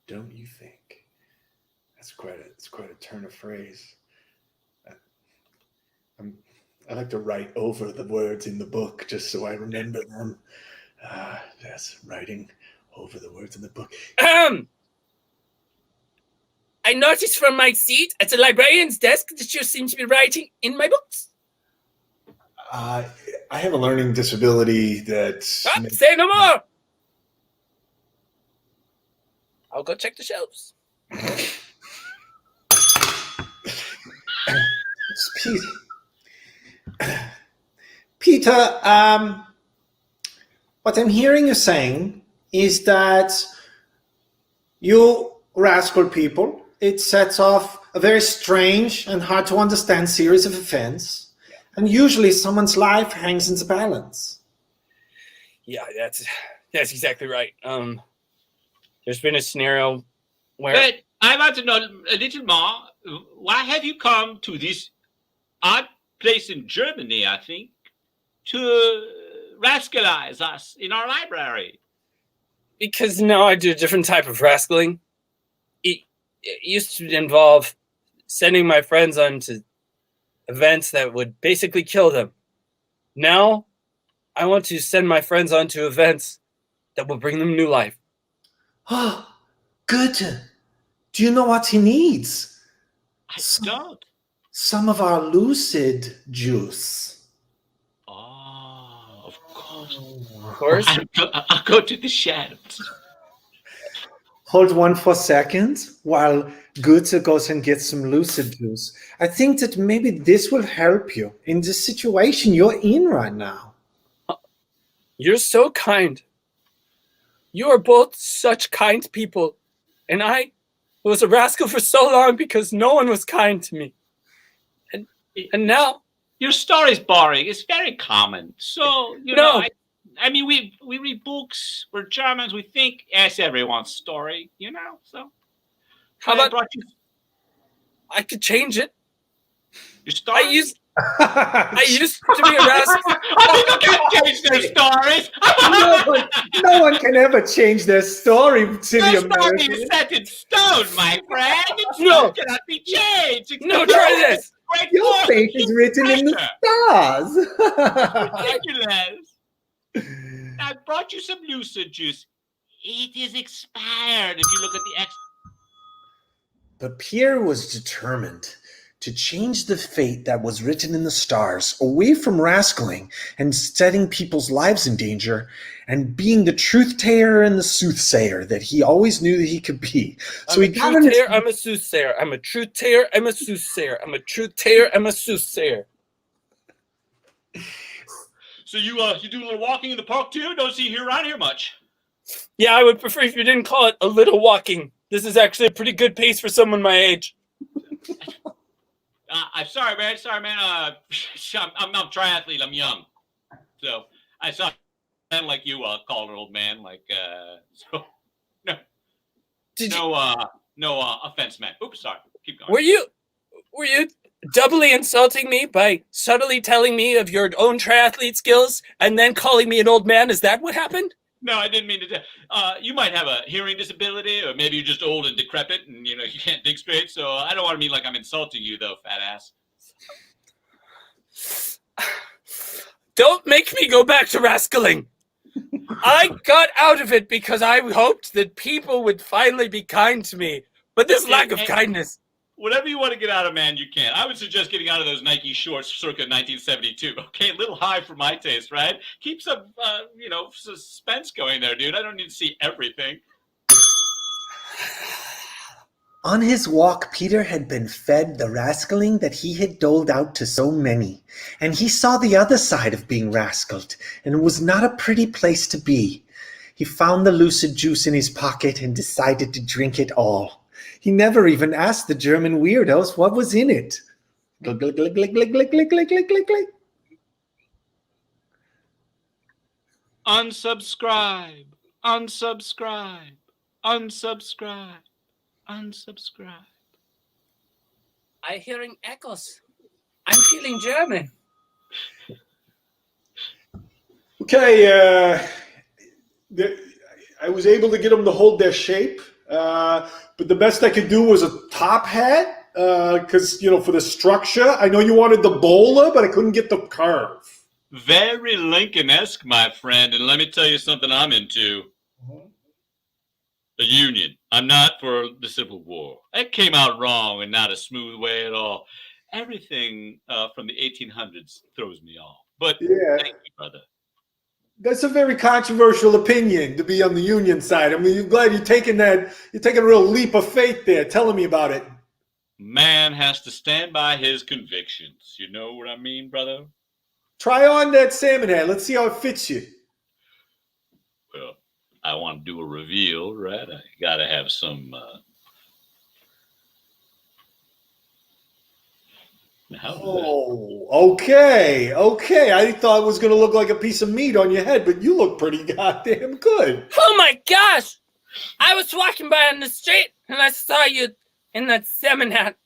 Speaker 1: Don't you think? It's quite a turn of phrase. I like to write over the words in the book just so I remember them. Yes, writing over the words in the book.
Speaker 6: I noticed from my seat at the librarian's desk that you seem to be writing in my books.
Speaker 1: I have a learning disability that...
Speaker 6: Say no more! I'll go check the shelves.
Speaker 4: Peter, what I'm hearing you saying is that you rascal people, it sets off a very strange and hard to understand series of events, and usually someone's life hangs in the balance.
Speaker 6: Yeah, that's exactly right. There's been a scenario where...
Speaker 2: But I want to know a little more. Why have you come to this odd place in Germany, I think, to rascalize us in our library?
Speaker 6: Because now I do a different type of rascaling. It used to involve sending my friends onto events that would basically kill them. Now, I want to send my friends onto events that will bring them new life.
Speaker 4: Oh, good. Do you know what he needs?
Speaker 2: I don't.
Speaker 4: Some of our Lucid juice.
Speaker 2: Oh, of course.
Speaker 6: Of course.
Speaker 2: I'll go to the shelves.
Speaker 4: Hold 1 seconds while Goethe goes and gets some Lucid juice. I think that maybe this will help you in the situation you're in right now.
Speaker 6: You're so kind. You are both such kind people. And I was a rascal for so long because no one was kind to me. And now...
Speaker 2: Your story's boring. It's very common. So, you know, I mean, we read books. We're Germans. We think as everyone's story, you know? So,
Speaker 6: how about... I could change it.
Speaker 2: Your story?
Speaker 6: I used to be a rascal.
Speaker 2: People can't change their stories.
Speaker 4: No one can ever change their story, silly
Speaker 2: Your story
Speaker 4: American.
Speaker 2: is set in stone, my friend.
Speaker 6: No.
Speaker 2: It cannot be changed.
Speaker 6: No, try this.
Speaker 4: Your fate is written in the stars.
Speaker 2: Ridiculous. I brought you some Lucid juice. It is expired if you look at the
Speaker 4: But Pierre was determined to change the fate that was written in the stars away from rascaling and setting people's lives in danger and being the truth-teller and the soothsayer that he always knew that he could be. So
Speaker 6: I'm a soothsayer. I'm a truth-teller. I'm a soothsayer. I'm a truth-teller. I'm a soothsayer.
Speaker 2: So you do a little walking in the park too? Don't see you around here much.
Speaker 6: Yeah, I would prefer if you didn't call it a little walking. This is actually a pretty good pace for someone my age.
Speaker 2: I'm sorry, man. I'm a triathlete. I'm young, so I saw a man like you call an old man. So no offense, man. Oops, sorry. Keep going.
Speaker 6: Were you doubly insulting me by subtly telling me of your own triathlete skills and then calling me an old man? Is that what happened?
Speaker 2: No, I didn't mean to. You might have a hearing disability, or maybe you're just old and decrepit, and you can't think straight. So I don't want to mean like I'm insulting you, though, fat ass.
Speaker 6: Don't make me go back to rascaling. I got out of it because I hoped that people would finally be kind to me. But this lack of kindness.
Speaker 2: Whatever you want to get out of man, you can. I would suggest getting out of those Nike shorts circa 1972. Okay, a little high for my taste, right? Keep some, suspense going there, dude. I don't need to see everything.
Speaker 4: On his walk, Peter had been fed the rascaling that he had doled out to so many, and he saw the other side of being rascaled, and it was not a pretty place to be. He found the lucid juice in his pocket and decided to drink it all. He never even asked the German weirdos what was in it. Glug, glug, glug, glug, glug, glug, glug, glug, glug, glug, glug.
Speaker 2: Unsubscribe. Unsubscribe. Unsubscribe. Unsubscribe.
Speaker 5: I'm hearing echoes. I'm feeling German.
Speaker 1: Okay, I was able to get them to hold their shape, but the best I could do was a top hat, because, for the structure, I know you wanted the bowler, but I couldn't get the curve.
Speaker 2: Very Lincoln-esque, my friend, and let me tell you something I'm into. The Union. I'm not for the Civil War. That came out wrong and not a smooth way at all. Everything from the 1800s throws me off. But
Speaker 1: Yeah.
Speaker 2: thank you, brother.
Speaker 1: That's a very controversial opinion to be on the Union side. I mean, I'm glad you're taking a real leap of faith there. Telling me about it.
Speaker 2: Man has to stand by his convictions. You know what I mean, brother?
Speaker 1: Try on that salmon hat. Let's see how it fits you.
Speaker 2: Well, I want to do a reveal, right? I got to have some...
Speaker 1: Okay. I thought it was going to look like a piece of meat on your head, but you look pretty goddamn good.
Speaker 5: Oh my gosh! I was walking by on the street and I saw you in that salmon hat.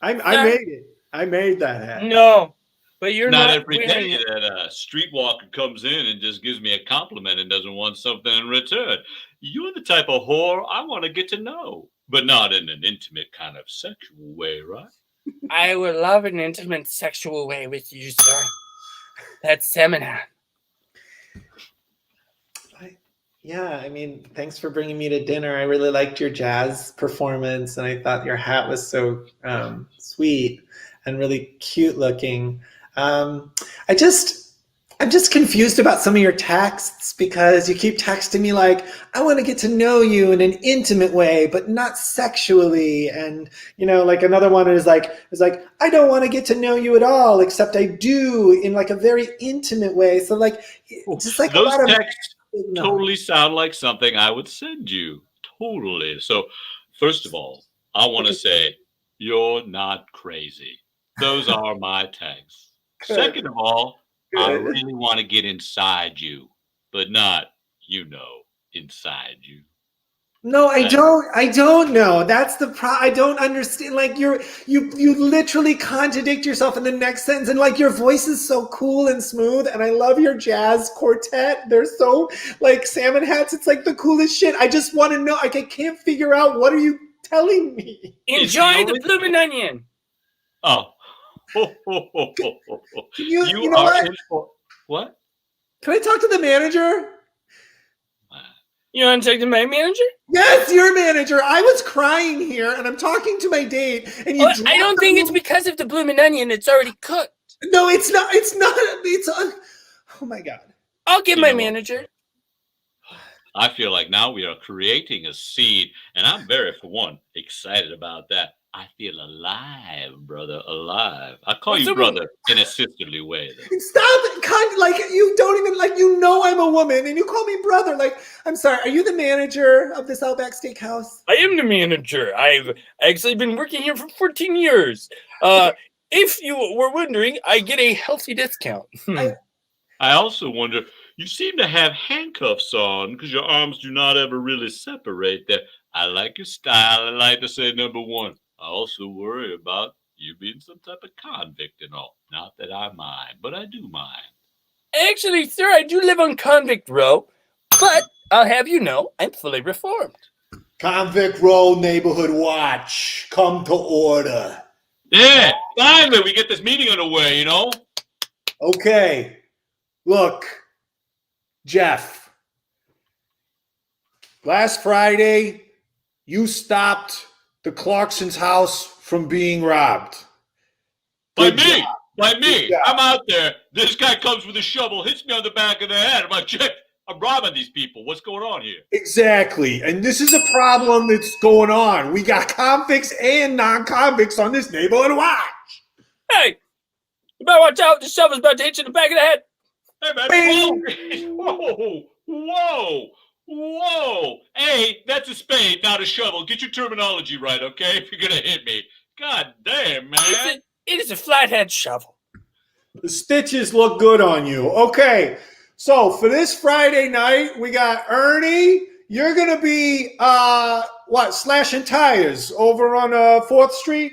Speaker 1: I made it. I made that hat.
Speaker 5: No, but you're
Speaker 2: Not
Speaker 5: not
Speaker 2: every
Speaker 5: wearing
Speaker 2: day
Speaker 5: it.
Speaker 2: that a streetwalker comes in and just gives me a compliment and doesn't want something in return. You're the type of whore I want to get to know, but not in an intimate kind of sexual way, right?
Speaker 5: I would love an intimate sexual way with you, sir. That salmon hat.
Speaker 4: Yeah, I mean, thanks for bringing me to dinner. I really liked your jazz performance, and I thought your hat was so sweet and really cute looking. I'm just confused about some of your texts because you keep texting me like, I want to get to know you in an intimate way, but not sexually. And, like another one is like, I don't want to get to know you at all, except I do in like a very intimate way. So like, just like
Speaker 2: Those
Speaker 4: a lot of
Speaker 2: texts totally sound like something I would send you. Totally. So, first of all, I want to say you're not crazy. Those are my texts.
Speaker 4: Good.
Speaker 2: Second of all, I
Speaker 4: Good.
Speaker 2: really want to get inside you, but not, inside you.
Speaker 4: No, I don't know. That's the I don't understand. Like you literally contradict yourself in the next sentence, and like your voice is so cool and smooth, and I love your jazz quartet. They're so like salmon hats. It's like the coolest shit. I just want to know. Like I can't figure out what are you telling me.
Speaker 5: Enjoy the blooming onion.
Speaker 2: Oh.
Speaker 4: You know what?
Speaker 2: In for what?
Speaker 4: Can I talk to the manager?
Speaker 5: You want to talk to my manager?
Speaker 4: Yes, your manager. I was crying here, and I'm talking to my date, and you.
Speaker 5: I don't think it's because of the blooming onion. It's already cooked.
Speaker 4: No, it's not. It's not. Oh my god.
Speaker 5: I'll get my manager.
Speaker 2: I feel like now we are creating a scene, and I'm very, for one, excited about that. I feel alive, brother, alive. I call you brother in a sisterly way, though.
Speaker 4: Stop it! Like you don't even I'm a woman, and you call me brother. Like I'm sorry. Are you the manager of this Outback Steakhouse?
Speaker 6: I am the manager. I've actually been working here for 14 years. If you were wondering, I get a healthy discount.
Speaker 2: I also wonder, you seem to have handcuffs on because your arms do not ever really separate there. I like your style. I like to say number one. I also worry about you being some type of convict and all. Not that I mind, but I do mind.
Speaker 5: Actually, sir, I do live on Convict Row, but I'll have you know I'm fully reformed.
Speaker 1: Convict Row Neighborhood Watch. Come to order.
Speaker 2: Yeah, finally we get this meeting underway,
Speaker 1: Okay. Look, Jeff. Last Friday, you stopped the Clarkson's house from being robbed.
Speaker 2: By
Speaker 1: Good
Speaker 2: me.
Speaker 1: job.
Speaker 2: By me.
Speaker 1: Good job.
Speaker 2: I'm out there. This guy comes with a shovel, hits me on the back of the head. I'm like, Chip, I'm robbing these people. What's going on here?
Speaker 1: Exactly. And this is a problem that's going on. We got convicts and non-convicts on this neighborhood watch.
Speaker 6: Hey, you better watch out. The shovel's about to hit you in the back of the head.
Speaker 2: Hey, man. Whoa. Whoa. Whoa. Hey, that's a spade, not a shovel. Get your terminology right, okay? If you're going to hit me. God damn, man.
Speaker 6: It is a flathead shovel.
Speaker 1: The stitches look good on you. Okay. So for this Friday night, we got Ernie. You're going to be, slashing tires over on 4th Street?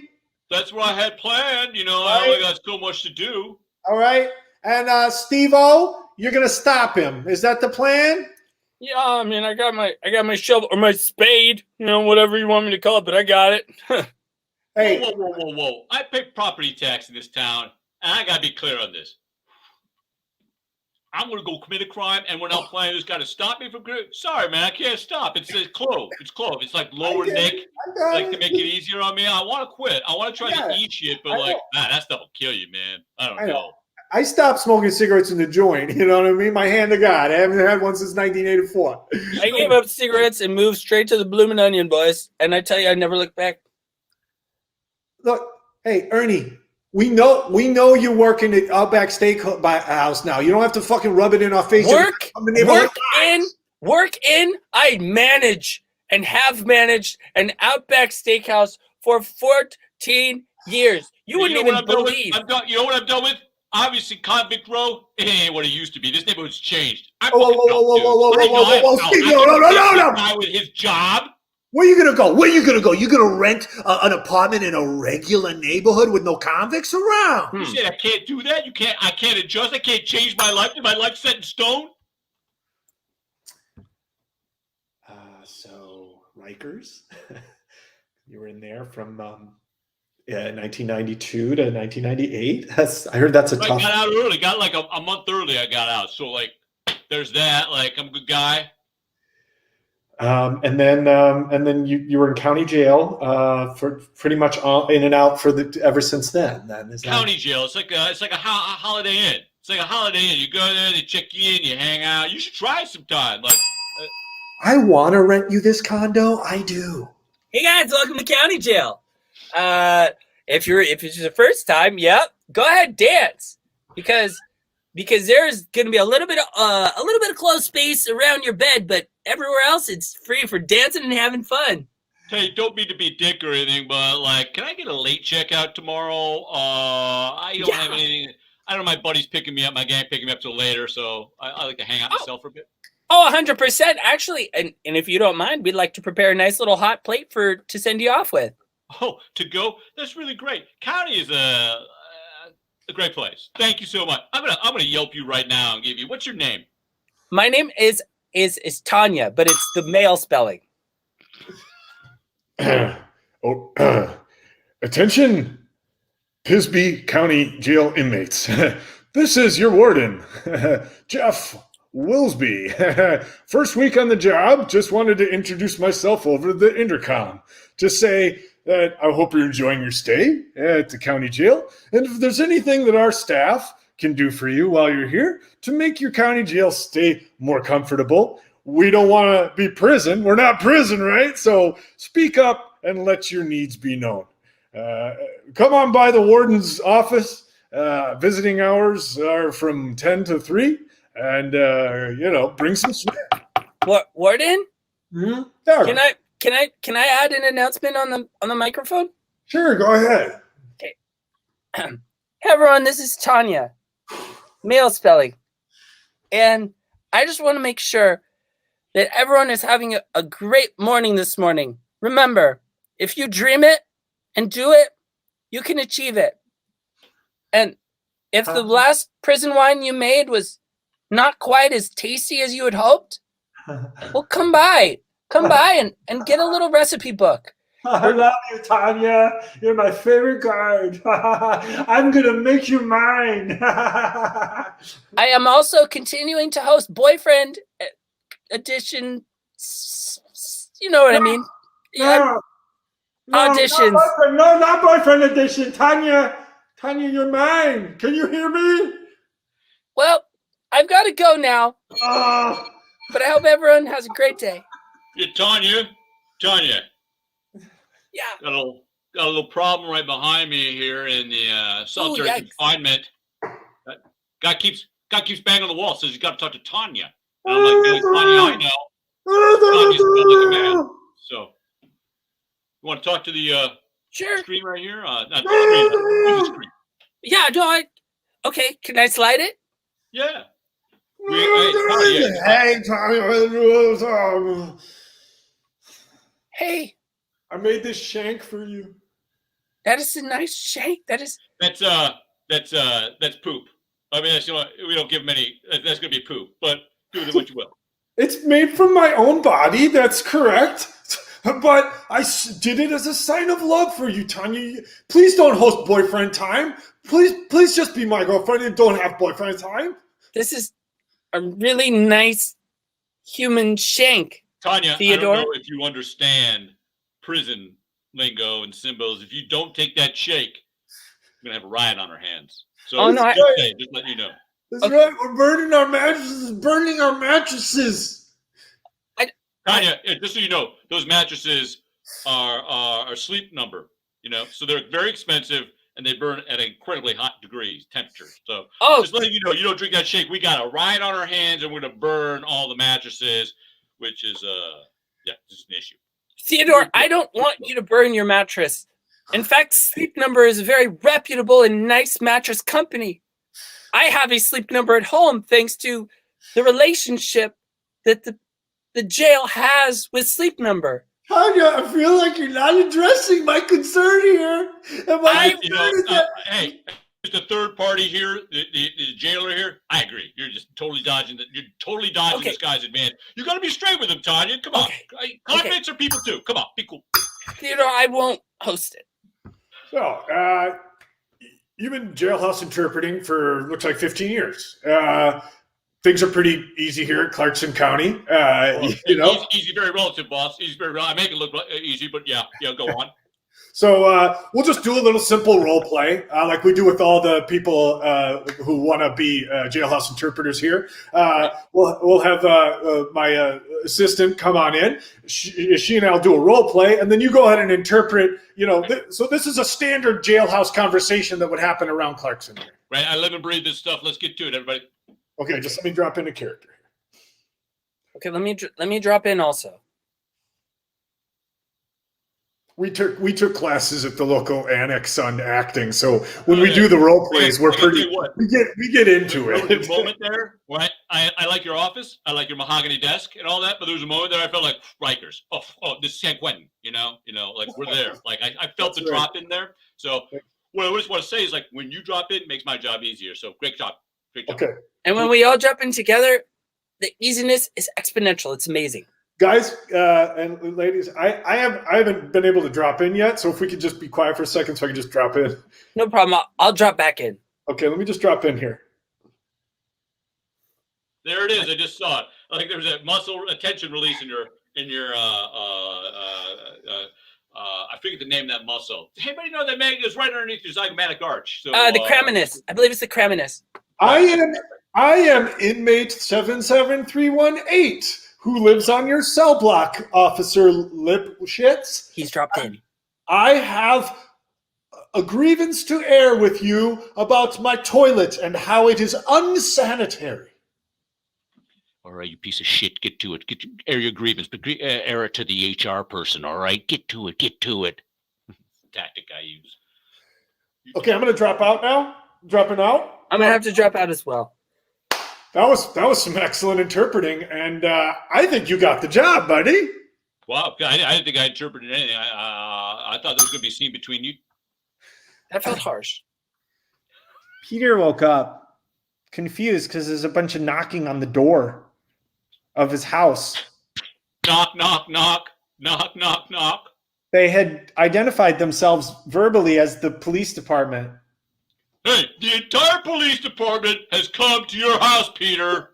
Speaker 2: That's what I had planned. You know,
Speaker 1: Right.
Speaker 2: I only got so much to do.
Speaker 1: All right. And Steve-O, you're going to stop him. Is that the plan?
Speaker 6: Yeah, I mean, I got my shovel or my spade, you know, whatever you want me to call it, but I got it.
Speaker 1: Hey,
Speaker 2: Whoa. I pay property tax in this town, and I got to be clear on this. I'm going to go commit a crime, and when I'm playing, who's got to stop me from... Sorry, man, I can't stop. It's clove. It's clove. It's like lower neck. Like to make it easier on me. I want to quit. I want to try to eat shit, but like, man, that stuff will kill you, man. I don't know.
Speaker 1: I stopped smoking cigarettes in the joint. You know what I mean? My hand to God. I haven't had one since 1984.
Speaker 6: I gave up cigarettes and moved straight to the Bloomin' Onion, boys. And I tell you, I never looked back.
Speaker 1: Look, hey, Ernie, we know you're working at Outback Steakhouse now. You don't have to fucking rub it in our face.
Speaker 6: Work in. I manage and have managed an Outback Steakhouse for 14 years. You wouldn't even believe.
Speaker 2: You know what I'm done with? Obviously, Convict Row, it ain't what it used to be. This neighborhood's changed.
Speaker 1: Whoa, Steve, no.
Speaker 2: Guy with his job.
Speaker 1: Where you gonna go? You gonna rent an apartment in a regular neighborhood with no convicts around?
Speaker 2: You said I can't do that? I can't adjust? I can't change my life? Is my life set in stone?
Speaker 1: So, Rikers, you were in there from 1992 to 1998. I heard that's a tough.
Speaker 2: I got out early. Got like a month early. I got out. So like, there's that. Like, I'm a good guy.
Speaker 1: And then you were in county jail for pretty much in and out ever since then.
Speaker 2: County jail. It's like a Holiday Inn. It's like a Holiday Inn. You go there, they check you in, you hang out. You should try it sometime. Like,
Speaker 1: I want to rent you this condo. I do.
Speaker 6: Hey guys, welcome to county jail. If it's your first time, go ahead, dance because there's gonna be a little bit of closed space around your bed, but everywhere else it's free for dancing and having fun.
Speaker 2: Hey, don't mean to be a dick or anything, but like, can I get a late checkout tomorrow? I don't have anything. I don't know. My buddy's picking me up. My gang picking me up till later, so I like to hang out myself for a bit.
Speaker 6: Oh, 100%. Actually, and if you don't mind, we'd like to prepare a nice little hot plate to send you off with.
Speaker 2: Oh, to go? That's really great. County is a great place. Thank you so much. I'm gonna Yelp you right now and give you. What's your name?
Speaker 6: My name is Tanya, but it's the male spelling.
Speaker 1: Attention, Pisby County Jail inmates. This is your warden, Jeff Willsby. First week on the job, just wanted to introduce myself over the intercom. Just say that I hope you're enjoying your stay at the county jail. And if there's anything that our staff can do for you while you're here to make your county jail stay more comfortable, we don't want to be prison. We're not prison, right? So speak up and let your needs be known. Come on by the warden's office. Visiting hours are from 10 to 3. And, bring some sweat.
Speaker 6: What, warden?
Speaker 1: Mm-hmm.
Speaker 6: Can I add an announcement on the microphone?
Speaker 1: Sure, go ahead.
Speaker 6: Okay. Hey everyone, this is Tanya, male spelling, and I just want to make sure that everyone is having a great morning this morning. Remember, if you dream it and do it, you can achieve it. And if the last prison wine you made was not quite as tasty as you had hoped, well, come by and get a little recipe book.
Speaker 1: I love you, Tanya. You're my favorite guard. I'm going to make you mine.
Speaker 6: I am also continuing to host Boyfriend Edition. You know what I mean?
Speaker 5: auditions.
Speaker 1: Not boyfriend edition. Tanya, you're mine. Can you hear me?
Speaker 5: Well, I've got to go now,
Speaker 1: Ah.
Speaker 5: but I hope everyone has a great day.
Speaker 2: Yeah, Tanya.
Speaker 5: Yeah.
Speaker 2: Got a little problem right behind me here in the solitary
Speaker 5: yikes.
Speaker 2: confinement. That guy keeps banging on the wall. Says he's got to talk to Tanya. And I'm like, no, Tanya, I know. Tanya's built like a man. So, you want to talk to the
Speaker 5: Sure.
Speaker 2: screen right here? Not the screen. The screen.
Speaker 5: Yeah, no, okay, can I slide it?
Speaker 2: Yeah. Hey,
Speaker 1: Tanya.
Speaker 5: Hey,
Speaker 1: I made this shank for you.
Speaker 5: that is a nice shake.
Speaker 2: That's poop. I mean, we don't give him any. That's gonna be poop. But do with it what you will.
Speaker 1: It's made from my own body. That's correct. But I did it as a sign of love for you, Tanya. Please don't host boyfriend time. Please just be my girlfriend and don't have boyfriend time.
Speaker 5: This is a really nice human shank.
Speaker 2: Tanya,
Speaker 5: Theodore?
Speaker 2: I don't know if you understand prison lingo and symbols. If you don't take that shake, we're gonna have a riot on our hands. So just let you know.
Speaker 1: That's right. We're burning our mattresses.
Speaker 2: Tanya, just so you know, those mattresses are sleep number. So they're very expensive and they burn at incredibly hot degrees, temperature. So just letting you know, you don't drink that shake. We got a riot on our hands and we're gonna burn all the mattresses, which is just an issue.
Speaker 5: Theodore, I don't want you to burn your mattress. In fact, Sleep Number is a very reputable and nice mattress company. I have a Sleep Number at home thanks to the relationship that the jail has with Sleep Number.
Speaker 1: Tanya, I feel like you're not addressing my concern here.
Speaker 2: Hey, just a third party here, the jailer here. I agree. You're just totally dodging this guy's advantage. You got to be straight with him, Tanya. Come on. Convicts are people too. Come on, be cool.
Speaker 5: Theodore, I won't host it.
Speaker 1: So, you've been jailhouse interpreting for looks like 15 years. Things are pretty easy here in Clarkson County.
Speaker 2: Easy, very relative, boss. Easy, very relative. I make it look easy, but yeah, go on.
Speaker 1: So we'll just do a little simple role play, like we do with all the people who want to be jailhouse interpreters here. We'll have my assistant come on in. She and I'll do a role play, and then you go ahead and interpret. So this is a standard jailhouse conversation that would happen around Clarkson here.
Speaker 2: Right, I live and breathe this stuff. Let's get to it, everybody.
Speaker 1: Okay, just let me drop in a character.
Speaker 5: Okay, let me drop in also.
Speaker 1: We took classes at the local annex on acting, so when we do the role plays, we get into it.
Speaker 2: There was a moment there, right? I like your office, I like your mahogany desk and all that, but there was a moment there I felt like Rikers. Oh, this is San Quentin, like we're there. Like I felt the drop in there. So what I just want to say is like when you drop in, it makes my job easier. So great job.
Speaker 1: Okay.
Speaker 5: And when we all jump in together, the easiness is exponential. It's amazing.
Speaker 1: Guys and ladies, I haven't been able to drop in yet, so if we could just be quiet for a second so I can just drop in.
Speaker 5: No problem. I'll drop back in.
Speaker 1: Okay, let me just drop in here.
Speaker 2: There it is. I just saw it. I think there was a tension release in your I forget the name of that muscle. Does anybody know that is right underneath your zygomatic arch? So
Speaker 5: the craminus. I believe it's the craminus.
Speaker 1: I am inmate 77318. Who lives on your cell block, Officer Lipschitz?
Speaker 5: He's dropped in.
Speaker 1: I have a grievance to air with you about my toilet and how it is unsanitary.
Speaker 2: All right, you piece of shit, get to it. Air your grievance, but air it to the HR person, all right? Get to it. Tactic I use.
Speaker 1: Okay, I'm going to drop out now. Dropping out.
Speaker 5: I'm going to have to drop out as well.
Speaker 1: That was some excellent interpreting, and I think you got the job, buddy.
Speaker 2: Wow, I didn't think I interpreted anything. I thought there was going to be a scene between you.
Speaker 5: That felt harsh.
Speaker 4: Peter woke up confused because there's a bunch of knocking on the door of his house.
Speaker 2: Knock, knock, knock, knock, knock, knock.
Speaker 4: They had identified themselves verbally as the police department.
Speaker 2: Hey, the entire police department has come to your house, Peter.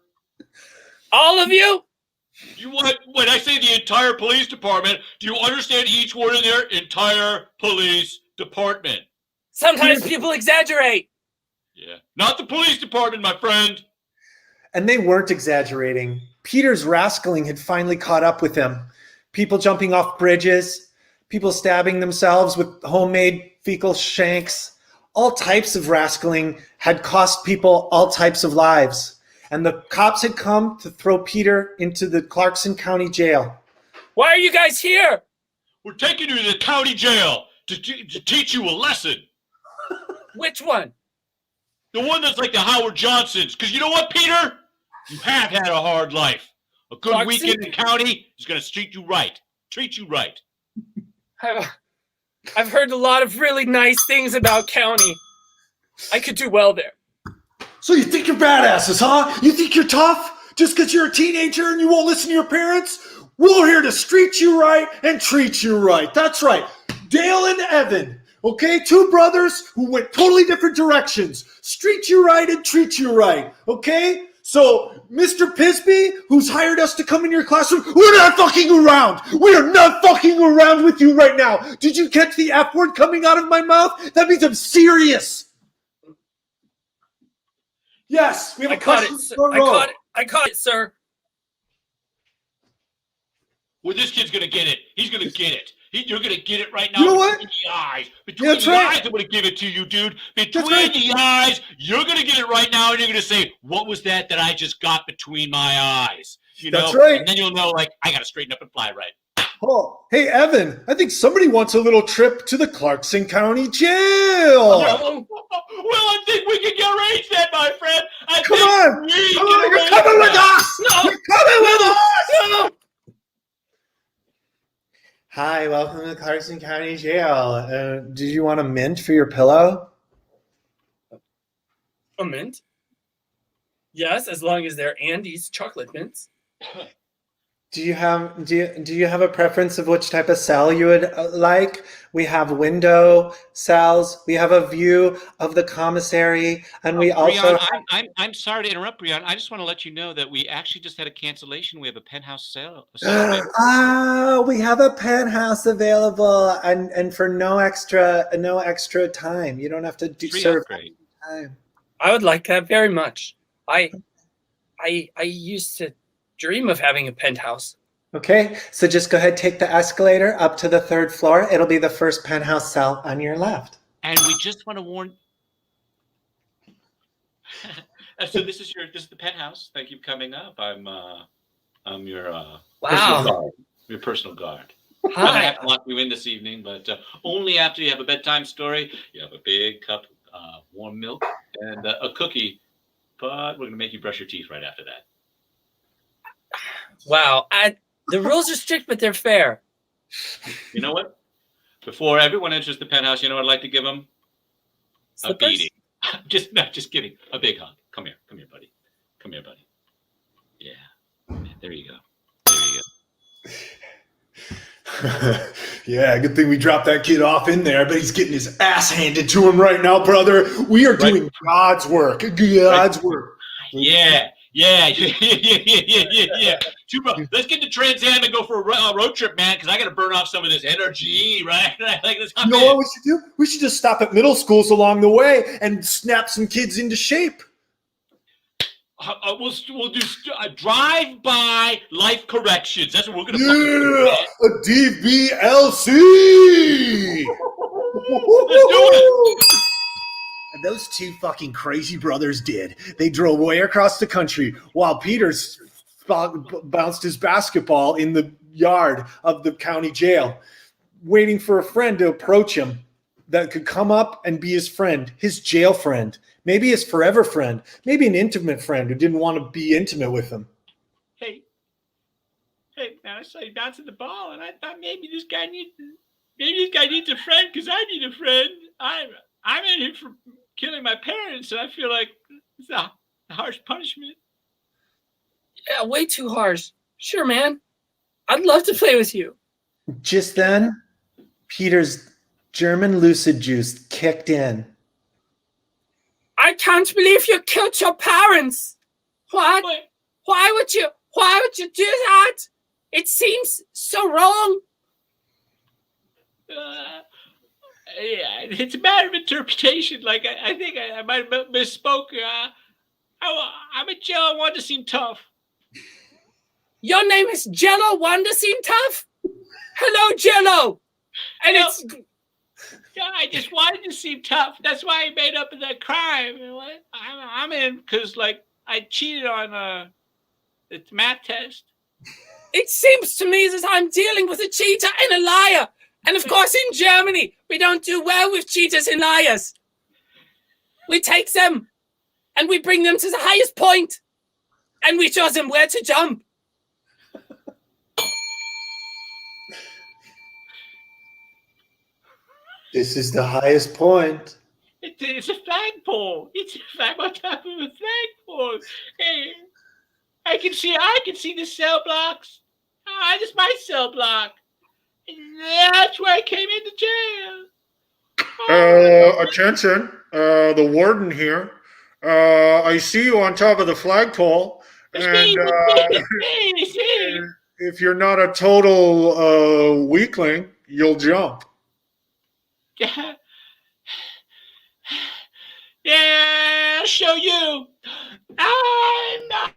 Speaker 5: All of you?
Speaker 2: When I say the entire police department, do you understand each word in there? Entire police department.
Speaker 6: Sometimes people exaggerate.
Speaker 2: Yeah. Not the police department, my friend.
Speaker 1: And they weren't exaggerating. Peter's rascaling had finally caught up with him. People jumping off bridges, people stabbing themselves with homemade fecal shanks. All types of rascaling had cost people all types of lives. And the cops had come to throw Peter into the Clarkson County Jail.
Speaker 6: Why are you guys here?
Speaker 2: We're taking you to the county jail to teach you a lesson.
Speaker 6: Which one?
Speaker 2: The one that's like the Howard Johnsons. Because you know what, Peter? You have had a hard life. A good
Speaker 6: Clarkson?
Speaker 2: weekend in county is going to treat you right. Treat you right.
Speaker 6: I've heard a lot of really nice things about county. I could do well there.
Speaker 1: So you think you're badasses, huh? You think you're tough just because you're a teenager and you won't listen to your parents? We're here to treat you right and treat you right. That's right. Dale and Evan, okay? Two brothers who went totally different directions. Treat you right and treat you right, okay? So, Mr. Pisby, who's hired us to come in your classroom, we're not fucking around. We are not fucking around with you right now. Did you catch the F word coming out of my mouth? That means I'm serious. Yes, we have
Speaker 6: I
Speaker 1: a
Speaker 6: caught
Speaker 1: question
Speaker 6: it, sir.
Speaker 1: for
Speaker 6: I
Speaker 1: Roe.
Speaker 6: caught it. I caught it, sir.
Speaker 2: Well, this kid's going to get it. He's going to get it. You're going to get it right now.
Speaker 1: You know what?
Speaker 2: Between the eyes. Between
Speaker 1: That's
Speaker 2: the
Speaker 1: right.
Speaker 2: eyes, I'm going to give it to you, dude. Between
Speaker 1: right.
Speaker 2: the eyes, you're going to get it right now, and you're going to say, what was that I just got between my eyes? You know?
Speaker 1: That's right.
Speaker 2: And then you'll know, like, I got to straighten up and fly right.
Speaker 1: Oh, hey, Evan, I think somebody wants a little trip to the Clarkson County Jail.
Speaker 6: No.
Speaker 2: Well, I think we can arrange that, my friend.
Speaker 1: Come on. You're coming with us.
Speaker 6: No.
Speaker 1: You're coming with us.
Speaker 6: No.
Speaker 1: Hi, welcome to the Clarkson County Jail. Did you want a mint for your pillow?
Speaker 6: A mint? Yes, as long as they're Andy's chocolate mints.
Speaker 1: Do you have a preference of which type of cell you would like? We have window cells. We have a view of the commissary, and we also.
Speaker 2: Brian, I'm sorry to interrupt, Brian. I just want to let you know that we actually just had a cancellation. We have a penthouse sale.
Speaker 1: We have a penthouse available, and for no extra time. You don't have to serve time.
Speaker 6: I would like that very much. I used to dream of having a penthouse.
Speaker 1: Okay, so just go ahead, take the escalator up to the 3rd floor. It'll be the first penthouse cell on your left.
Speaker 2: And we just want to warn. So this is the penthouse. Thank you for coming up. I'm your your personal guard. I'm gonna
Speaker 6: Hi.
Speaker 2: have to lock you in this evening, but only after you have a bedtime story. You have a big cup of warm milk and a cookie, but we're gonna make you brush your teeth right after that.
Speaker 6: Wow. The rules are strict, but they're fair.
Speaker 2: You know what? Before everyone enters the penthouse, you know what I'd like to give them?
Speaker 6: Slippers?
Speaker 2: A beating. Just kidding. A big hug. Come here, buddy. Come here, buddy. Yeah. There you go.
Speaker 1: Yeah, good thing we dropped that kid off in there, but he's getting his ass handed to him right now, brother. We are doing God's work. God's work.
Speaker 2: Yeah. Let's get to Trans Am and go for a road trip, man, because I got to burn off some of this energy, right? Like this.
Speaker 1: You know what we should do? We should just stop at middle schools along the way and snap some kids into shape.
Speaker 2: We'll do drive-by life corrections. That's what we're gonna.
Speaker 1: Yeah, a DBLC.
Speaker 2: Let's do it.
Speaker 1: And those two fucking crazy brothers did. They drove way across the country while Peter's bounced his basketball in the yard of the county jail, waiting for a friend to approach him that could come up and be his friend, his jail friend, maybe his forever friend, maybe an intimate friend who didn't want to be intimate with him.
Speaker 2: Hey, man! I saw you bouncing the ball, and I thought maybe this guy needs a friend because I need a friend. I'm in here for killing my parents, and I feel like it's a harsh punishment.
Speaker 6: Yeah, way too harsh. Sure, man. I'd love to play with you.
Speaker 1: Just then, Peter's German Lucid juice kicked in.
Speaker 5: I can't believe you killed your parents. What?
Speaker 2: Wait.
Speaker 5: Why would you? Why would you do that? It seems so wrong.
Speaker 2: Yeah, it's a matter of interpretation. Like, I think I might have misspoke. I'm a Joe. I want to seem tough.
Speaker 5: Your name is Jello Wonder Seem Tough? Hello, Jello. And
Speaker 2: No.
Speaker 5: it's
Speaker 2: Yeah, I just wanted to seem tough. That's why I made up that crime. You know what? I'm in because, like, I cheated on the math test.
Speaker 5: it seems to me that I'm dealing with a cheater and a liar. And of course, in Germany, we don't do well with cheaters and liars. We take them and we bring them to the highest point and we show them where to jump.
Speaker 1: This is the highest point.
Speaker 2: It's a flagpole. It's a flag on top of a flagpole. Hey, I can see the cell blocks. This is my cell block. That's where I came into jail.
Speaker 1: Attention, the warden here. I see you on top of the flagpole.
Speaker 2: It's
Speaker 1: And
Speaker 2: me.
Speaker 1: if you're not a total weakling, you'll jump.
Speaker 2: Yeah, I'll show you. I'm not.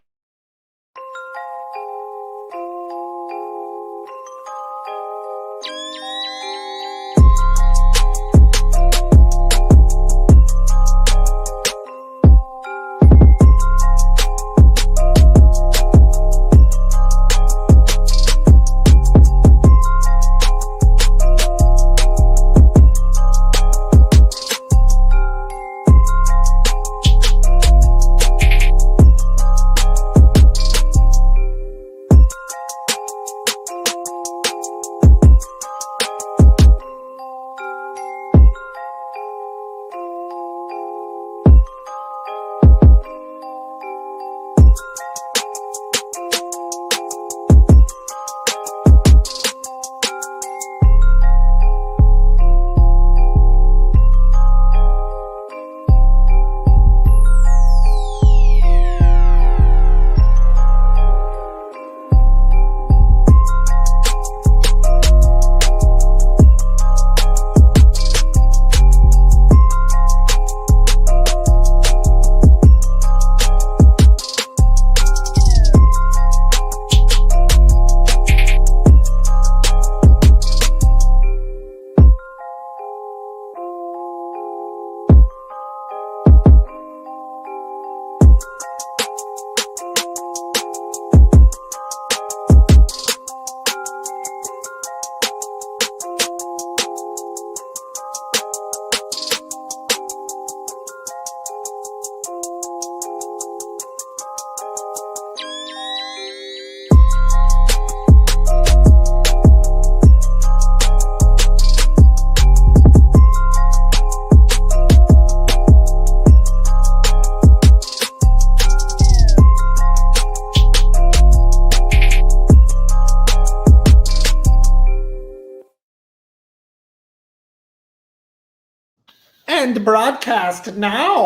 Speaker 1: End broadcast now.